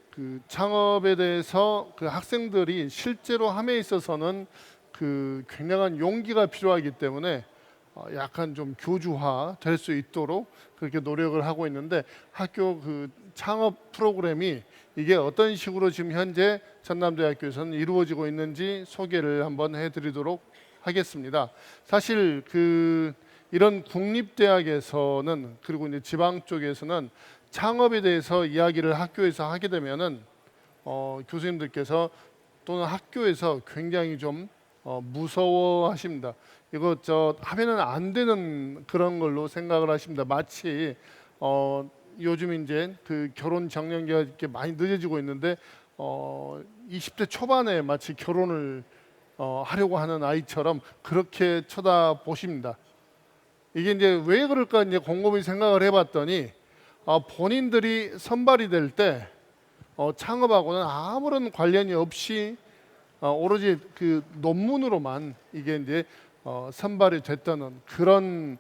그 창업에 대해서 그 학생들이 실제로 함에 있어서는 그 굉장한 용기가 필요하기 때문에 약간 좀 교주화 될 수 있도록 그렇게 노력을 하고 있는데 학교 그 창업 프로그램이 이게 어떤 식으로 지금 현재 전남대학교에서는 이루어지고 있는지 소개를 한번 해드리도록 하겠습니다. 사실 그 이런 국립대학에서는 그리고 이제 지방 쪽에서는 창업에 대해서 이야기를 학교에서 하게 되면은 교수님들께서 또는 학교에서 굉장히 좀 무서워하십니다. 이거 하면은 안 되는 그런 걸로 생각을 하십니다. 마치 요즘 이제 그 결혼 적령기가 이렇게 많이 늦어지고 있는데 20대 초반에 마치 결혼을 하려고 하는 아이처럼 그렇게 쳐다보십니다. 이게 이제 왜 그럴까 이제 곰곰이 생각을 해봤더니 본인들이 선발이 될 때 창업하고는 아무런 관련이 없이 오로지 그 논문으로만 이게 이제 선발이 됐다는 그런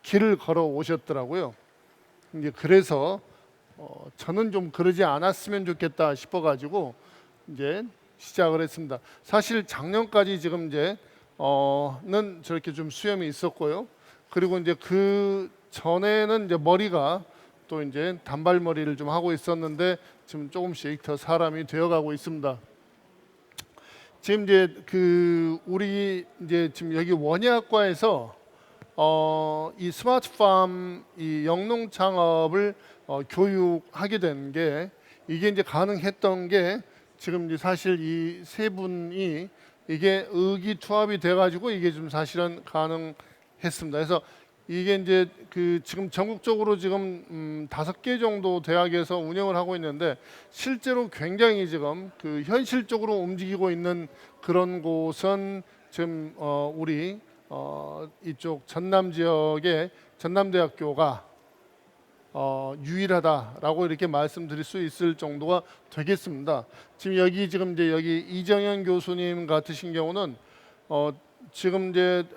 길을 걸어 오셨더라고요. 이제 그래서 저는 좀 그러지 않았으면 좋겠다 싶어가지고 이제 시작을 했습니다. 사실 작년까지 지금 이제 는 저렇게 좀 수염이 있었고요. 그리고 이제 그 전에는 이제 머리가 또 이제 단발머리를 좀 하고 있었는데 지금 조금씩 더 사람이 되어가고 있습니다. 지금 이제 그 우리 이제 지금 여기 원예학과에서 이 스마트팜 이 영농 창업을 교육하게 된 게 이게 이제 가능했던 게 지금 이제 사실 이 세 분이 이게 의기투합이 돼가지고 이게 좀 사실은 가능했습니다. 그래서 이게 이제 그 지금 전국적으로 지금 5개 정도 대학에서 운영을 하고 있는데 실제로 굉장히 지금 그 현실적으로 움직이고 있는 그런 곳은 지금 우리 이쪽 전남 지역의 전남대학교가 유일하다라고 이렇게 말씀드릴 수 있을 정도가 되겠습니다. 지금 여기 이정현 교수님 같으신 경우는 지금 이제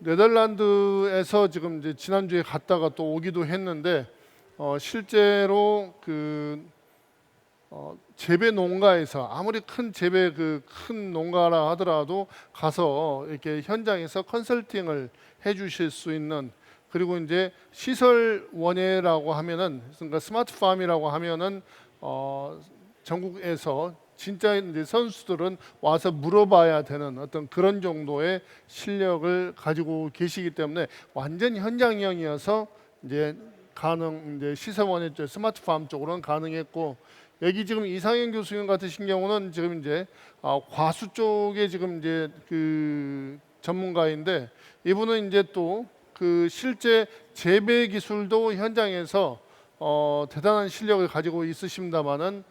네덜란드에서 지금 이제 지난주에 갔다가 또 오기도 했는데 실제로 그 재배 농가에서 아무리 큰 재배 큰 농가라 하더라도 가서 이렇게 현장에서 컨설팅을 해주실 수 있는 그리고 이제 시설 원예라고 하면은 그러니까 스마트팜이라고 하면은 전국에서 진짜 이제 선수들은 와서 물어봐야 되는 어떤 그런 정도의 실력을 가지고 계시기 때문에 완전 현장형이어서 이제 이제 시설원예 쪽 스마트팜 쪽으로는 가능했고 여기 지금 이상현 교수님 같으신 경우는 지금 이제 과수 쪽에 지금 이제 그 전문가인데 이분은 이제 또 그 실제 재배 기술도 현장에서 대단한 실력을 가지고 있으십니다만은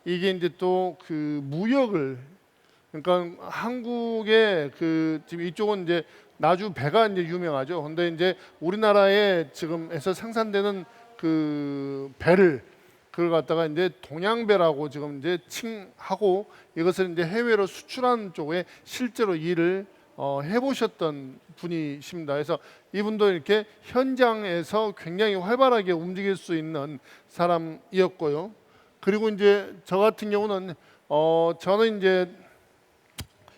이게 이제 또 그 무역을 그러니까 한국의 그 지금 이쪽은 이제 나주 배가 이제 유명하죠. 근데 이제 우리나라에 지금에서 생산되는 그 배를 그걸 갖다가 이제 동양배라고 지금 이제 칭하고 이것을 이제 해외로 수출하는 쪽에 실제로 일을 해보셨던 분이십니다. 그래서 이분도 이렇게 현장에서 굉장히 활발하게 움직일 수 있는 사람이었고요. 그리고 이제 저 같은 경우는 저는 이제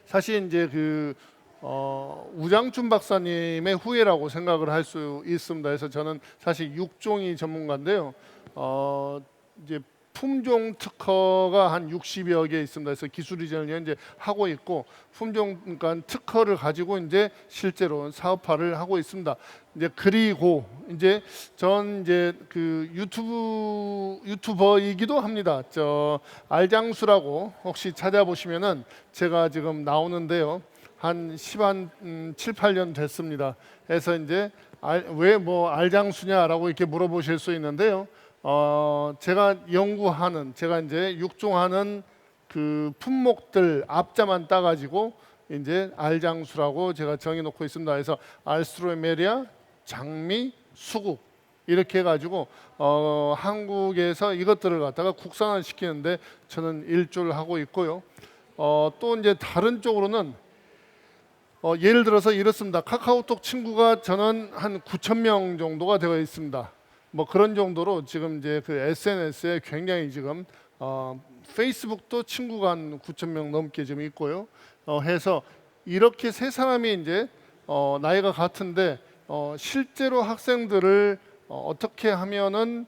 사실 이제 그 우장춘 박사님의 후예라고 생각을 할 수 있습니다. 그래서 저는 사실 육종이 전문가인데요. 이제 품종 특허가 한 60여 개 있습니다. 그래서 기술 이전을 현재 하고 있고 품종 그러니까 특허를 가지고 이제 실제로 사업화를 하고 있습니다. 이제 그리고 이제 전 이제 그 유튜버이기도 합니다. 저 알장수라고 혹시 찾아보시면은 제가 지금 나오는데요. 한 7, 8년 됐습니다. 그래서 이제 왜 뭐 알장수냐라고 이렇게 물어보실 수 있는데요. 제가 연구하는, 제가 이제 육종하는 그 품목들 앞자만 따가지고 이제 알장수라고 제가 정해놓고 있습니다. 그래서 알스트로메리아, 장미, 수국 이렇게 해가지고 한국에서 이것들을 갖다가 국산화 시키는데 저는 일조를 하고 있고요. 또 이제 다른 쪽으로는 예를 들어서 이렇습니다. 카카오톡 친구가 저는 한 9,000명 정도가 되어 있습니다. 뭐 그런 정도로 지금 이제 그 SNS에 굉장히 지금 페이스북도 친구가 한 9,000명 넘게 지금 있고요. 해서 이렇게 세 사람이 이제 나이가 같은데 실제로 학생들을 어떻게 하면은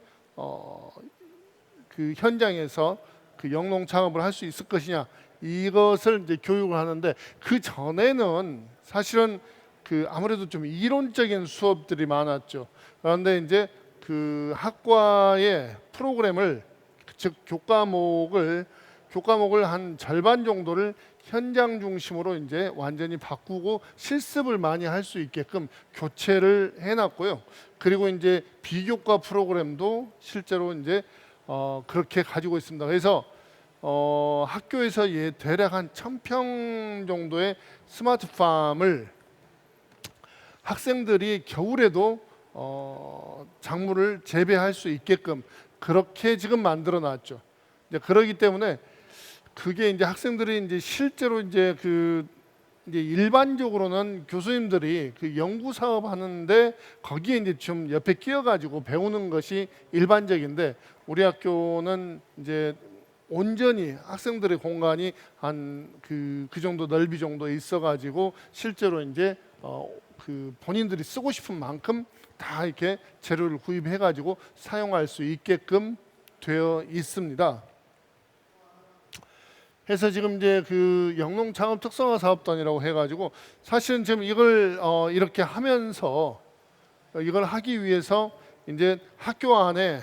그 현장에서 그 영농 창업을 할 수 있을 것이냐, 이것을 이제 교육을 하는데, 그 전에는 사실은 그 아무래도 좀 이론적인 수업들이 많았죠. 그런데 이제 그 학과의 프로그램을, 즉 교과목을 한 절반 정도를 현장 중심으로 이제 완전히 바꾸고 실습을 많이 할 수 있게끔 교체를 해놨고요. 그리고 이제 비교과 프로그램도 실제로 이제 그렇게 가지고 있습니다. 그래서 학교에서 대략 한 1,000평 정도의 스마트팜을 학생들이 겨울에도 작물을 재배할 수 있게끔 그렇게 지금 만들어 놨죠. 이제 그러기 때문에 그게 이제 학생들이 이제 실제로 이제 이제 일반적으로는 교수님들이 그 연구 사업 하는데 거기에 이제 좀 옆에 끼어가지고 배우는 것이 일반적인데, 우리 학교는 이제 온전히 학생들의 공간이 한 그 정도 넓이 정도 있어가지고 실제로 이제 그 본인들이 쓰고 싶은 만큼 다 이렇게 재료를 구입해가지고 사용할 수 있게끔 되어 있습니다. 해서 지금 이제 그 영농 창업 특성화 사업단이라고 해가지고 사실은 지금 이걸 이렇게 하면서 이걸 하기 위해서 이제 학교 안에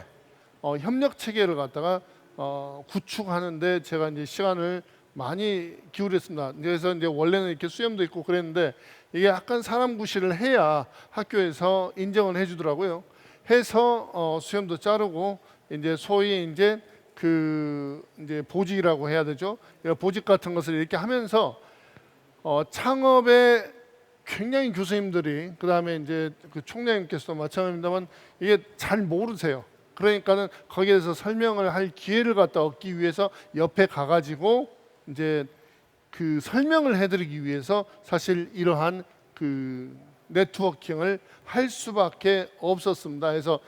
협력 체계를 갖다가 구축하는데 제가 이제 시간을 많이 기울였습니다. 그래서 이제 원래는 이렇게 수염도 있고 그랬는데 이게 약간 사람 구실을 해야 학교에서 인정을 해주더라고요. 해서 수염도 자르고 이제 소위 이제 이제 보직이라고 해야 되죠. 보직 같은 것을 이렇게 하면서 창업에 굉장히 교수님들이, 그 다음에 이제 그 총장님께서도 마찬가지입니다만 이게 잘 모르세요. 그러니까는 거기에서 설명을 할 기회를 갖다 얻기 위해서 옆에 가가지고 이제 그 설명을 해드리기 위해서 사실 이러한 그 네트워킹을 할 수밖에 없었습니다. 그래서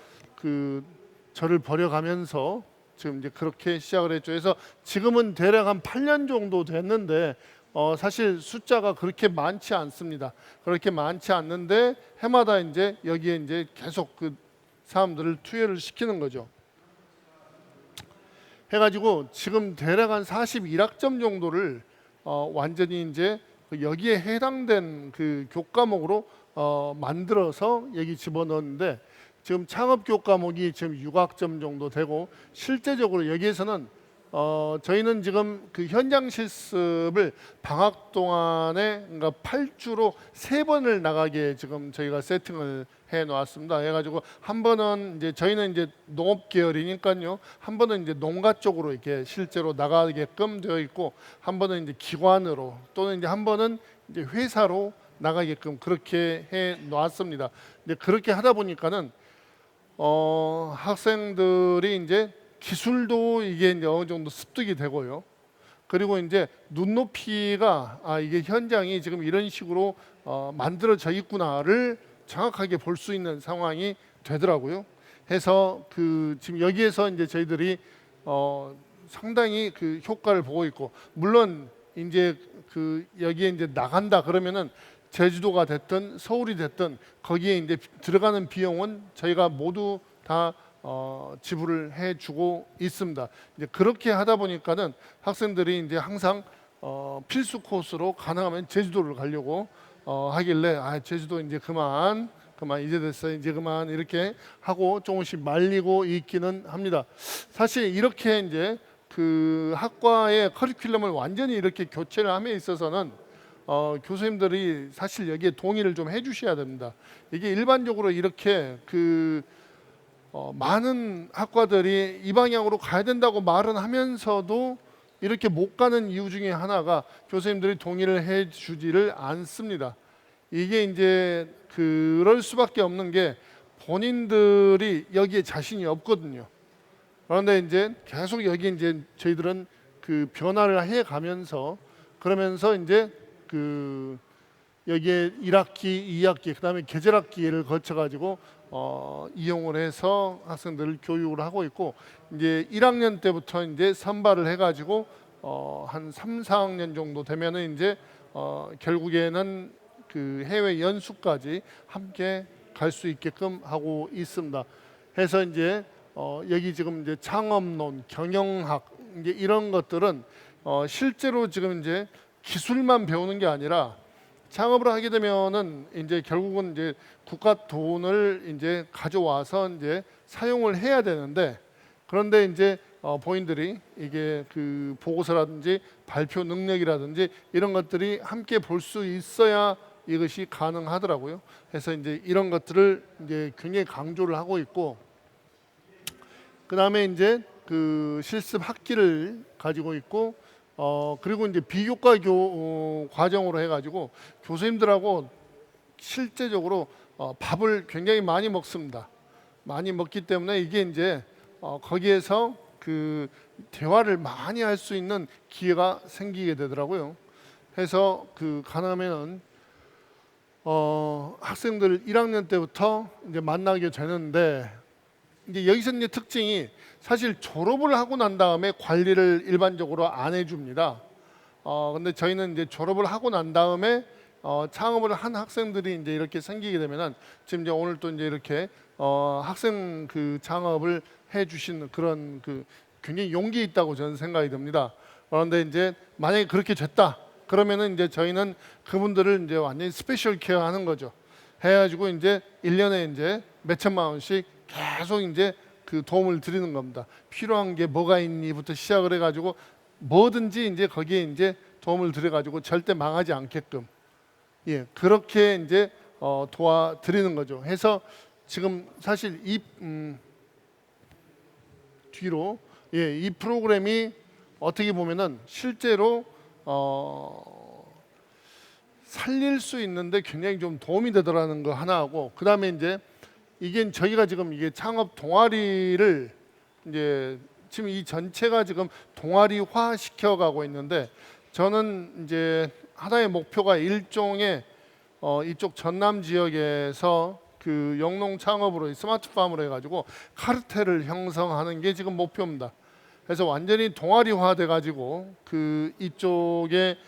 저를 버려가면서 지금 이제 그렇게 시작을 했죠. 그래서 지금은 대략 한 8년 정도 됐는데 사실 숫자가 그렇게 많지 않습니다. 그렇게 많지 않는데 해마다 이제 여기에 이제 계속 그 사람들을 투여를 시키는 거죠. 해가지고 지금 대략 한 41학점 정도를 완전히 이제 여기에 해당된 그 교과목으로 만들어서 여기 집어넣었는데, 지금 창업 교과목이 지금 6학점 정도 되고, 실제적으로 여기에서는 저희는 지금 그 현장 실습을 방학 동안에 그러니까 8주로 3번을 나가게 지금 저희가 세팅을 해 놓았습니다. 해가지고 한 번은 이제 저희는 이제 농업 계열이니까요, 한 번은 이제 농가 쪽으로 이렇게 실제로 나가게끔 되어 있고, 한 번은 이제 기관으로, 또는 이제 한 번은 이제 회사로 나가게끔 그렇게 해 놓았습니다. 이제 그렇게 하다 보니까는 학생들이 이제 기술도 이게 이제 어느 정도 습득이 되고요. 그리고 이제 눈높이가 이게 현장이 지금 이런 식으로 만들어져 있구나를 정확하게 볼 수 있는 상황이 되더라고요. 해서 지금 여기에서 이제 저희들이 상당히 그 효과를 보고 있고, 물론 이제 여기에 이제 나간다 그러면은 제주도가 됐든 서울이 됐든 거기에 이제 들어가는 비용은 저희가 모두 다 지불을 해주고 있습니다. 이제 그렇게 하다 보니까는 학생들이 이제 항상 필수 코스로 가능하면 제주도를 가려고 하길래 제주도 이제 그만 이제 됐어, 이제 그만 이렇게 하고 조금씩 말리고 있기는 합니다. 사실 이렇게 이제 그 학과의 커리큘럼을 완전히 이렇게 교체를 함에 있어서는 교수님들이 사실 여기에 동의를 좀 해주셔야 됩니다. 이게 일반적으로 이렇게 많은 학과들이 이 방향으로 가야 된다고 말은 하면서도 이렇게 못 가는 이유 중에 하나가 교수님들이 동의를 해주지를 않습니다. 이게 이제 그럴 수밖에 없는 게 본인들이 여기에 자신이 없거든요. 그런데 이제 계속 여기 이제 저희들은 그 변화를 해 가면서 그러면서 이제 여기에 1학기, 2학기, 그다음에 계절학기를 거쳐 가지고 이용을 해서 학생들을 교육을 하고 있고 이제 1학년 때부터 이제 선발을 해 가지고 한 3, 4학년 정도 되면은 이제 결국에는 그 해외 연수까지 함께 갈 수 있게끔 하고 있습니다. 해서 이제 여기 지금 이제 창업론, 경영학 이제 이런 것들은 실제로 지금 이제 기술만 배우는 게 아니라 창업을 하게 되면은 이제 결국은 이제 국가 돈을 이제 가져와서 이제 사용을 해야 되는데 그런데 이제 본인들이 이게 그 보고서라든지 발표 능력이라든지 이런 것들이 함께 볼 수 있어야 이것이 가능하더라고요. 그래서 이제 이런 것들을 이제 굉장히 강조를 하고 있고 그 다음에 이제 그 실습 학기를 가지고 있고 그리고 이제 비교과 과정으로 해가지고 교수님들하고 실제적으로 밥을 굉장히 많이 먹습니다. 많이 먹기 때문에 이게 이제 거기에서 그 대화를 많이 할 수 있는 기회가 생기게 되더라고요. 해서 그 가능하면은 학생들 1학년 때부터 이제 만나게 되는데 이제 여기서 이제 특징이 사실 졸업을 하고 난 다음에 관리를 일반적으로 안 해줍니다. 근데 저희는 이제 졸업을 하고 난 다음에 창업을 한 학생들이 이제 이렇게 생기게 되면은 지금 이제 오늘 또 이제 이렇게 학생 그 창업을 해주신 그런 그 굉장히 용기 있다고 저는 생각이 듭니다. 그런데 이제 만약에 그렇게 됐다 그러면은 이제 저희는 그분들을 이제 완전히 스페셜 케어하는 거죠. 해가지고 이제 1년에 이제 몇 천만 원씩 계속 이제 그 도움을 드리는 겁니다. 필요한 게 뭐가 있니부터 시작을 해가지고 뭐든지 이제 거기에 이제 도움을 드려가지고 절대 망하지 않게끔 그렇게 이제 도와드리는 거죠. 해서 지금 사실 이 뒤로 이 프로그램이 어떻게 보면은 실제로 살릴 수 있는데 굉장히 좀 도움이 되더라는 거 하나하고 그 다음에 이제 이게 저희가 지금 이게 창업 동아리를 이제 지금 이 전체가 지금 동아리화 시켜가고 있는데 저는 이제 하나의 목표가 일종의 이쪽 전남 지역에서 그 영농 창업으로 스마트팜으로 해가지고 카르텔을 형성하는 게 지금 목표입니다. 그래서 완전히 동아리화 돼가지고 그 이쪽에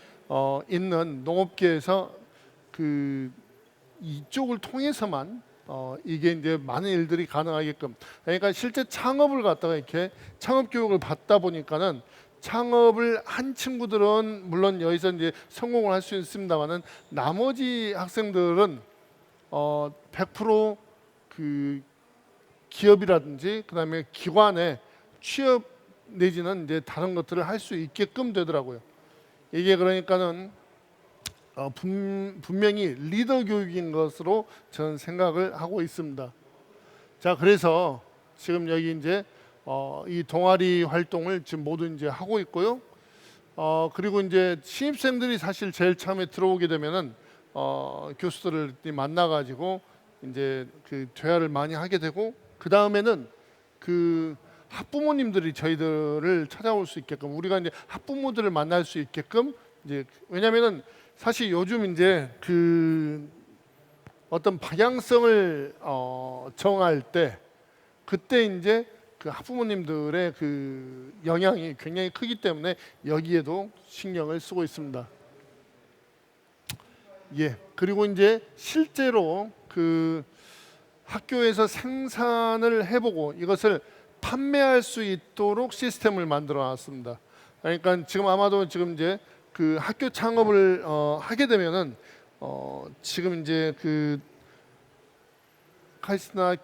있는 농업계에서 그 이쪽을 통해서만 이게 이제 많은 일들이 가능하게끔 그러니까 실제 창업을 갖다가 이렇게 창업 교육을 받다 보니까는 창업을 한 친구들은 물론 여기서 이제 성공을 할 수 있습니다만은 나머지 학생들은 100% 기업이라든지 그다음에 기관에 취업 내지는 이제 다른 것들을 할 수 있게끔 되더라고요. 이게 그러니까는 분명히 리더 교육인 것으로 저는 생각을 하고 있습니다. 자, 그래서 지금 여기 이제 이 동아리 활동을 지금 모두 이제 하고 있고요. 그리고 이제 신입생들이 사실 제일 처음에 들어오게 되면은 교수들을 만나가지고 이제 그 대화를 많이 하게 되고 그 다음에는 그 학부모님들이 저희들을 찾아올 수 있게끔 우리가 이제 학부모들을 만날 수 있게끔 이제 왜냐면은 사실 요즘 이제 그 어떤 방향성을 정할 때 그때 이제 그 학부모님들의 그 영향이 굉장히 크기 때문에 여기에도 신경을 쓰고 있습니다. 그리고 이제 실제로 그 학교에서 생산을 해보고 이것을 판매할 수 있도록 시스템을 만들어 놨습니다. 그러니까 지금 아마도 지금 이제 그 학교 창업을 하게 되면은 지금 이제 그 카이스트나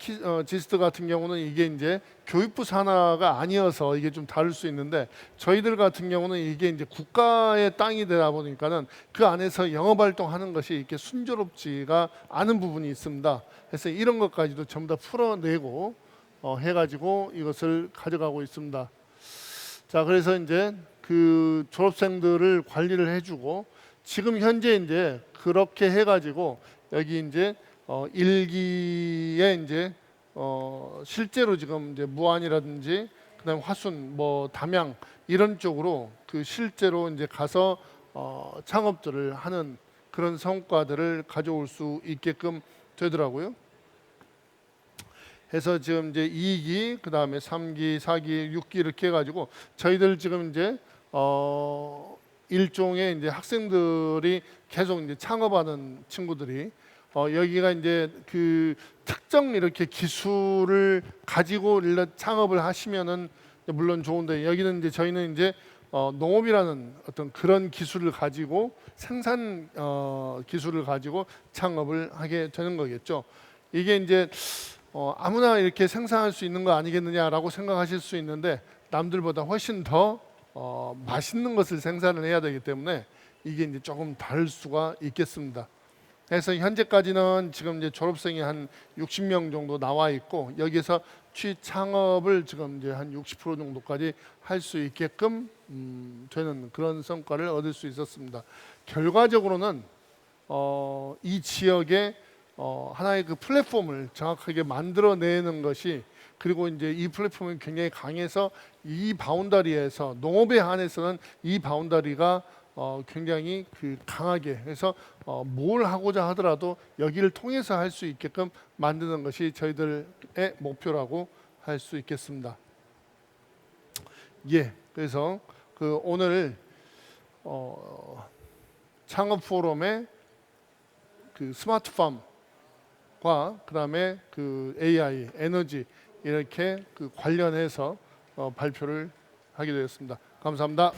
지스트 같은 경우는 이게 이제 교육부 산하가 아니어서 이게 좀 다를 수 있는데 저희들 같은 경우는 이게 이제 국가의 땅이 되다 보니까는 그 안에서 영업 활동하는 것이 이렇게 순조롭지가 않은 부분이 있습니다. 그래서 이런 것까지도 전부 다 풀어내고 해가지고 이것을 가져가고 있습니다. 자, 그래서 이제 그 졸업생들을 관리를 해주고 지금 현재 이제 그렇게 해가지고 여기 이제 1기에 이제 실제로 지금 이제 무안이라든지 그다음 화순, 뭐 담양 이런 쪽으로 그 실제로 이제 가서 창업들을 하는 그런 성과들을 가져올 수 있게끔 되더라고요. 해서 지금 이제 2기, 그다음에 3기, 4기, 6기 이렇게 해가지고 저희들 지금 이제 일종의 이제 학생들이 계속 이제 창업하는 친구들이 여기가 이제 그 특정 이렇게 기술을 가지고 창업을 하시면은 물론 좋은데 여기는 이제 저희는 이제 농업이라는 어떤 그런 기술을 가지고 생산 기술을 가지고 창업을 하게 되는 거겠죠. 이게 이제 아무나 이렇게 생산할 수 있는 거 아니겠느냐라고 생각하실 수 있는데 남들보다 훨씬 더 맛있는 것을 생산을 해야 되기 때문에 이게 이제 조금 다를 수가 있겠습니다. 그래서 현재까지는 지금 이제 졸업생이 한 60명 정도 나와 있고 여기서 취창업을 지금 이제 한 60% 정도까지 할 수 있게끔 되는 그런 성과를 얻을 수 있었습니다. 결과적으로는 이 지역에 하나의 그 플랫폼을 정확하게 만들어내는 것이 그리고 이제 이 플랫폼이 굉장히 강해서 이 바운더리에서 농업에 한해서는 이 바운더리가 굉장히 그 강하게 해서 뭘 하고자 하더라도 여기를 통해서 할 수 있게끔 만드는 것이 저희들의 목표라고 할 수 있겠습니다. 예, 그래서 그 오늘 창업 포럼의 그 스마트팜과 그다음에 그 AI, 에너지 이렇게 그 관련해서 발표를 하게 되었습니다. 감사합니다.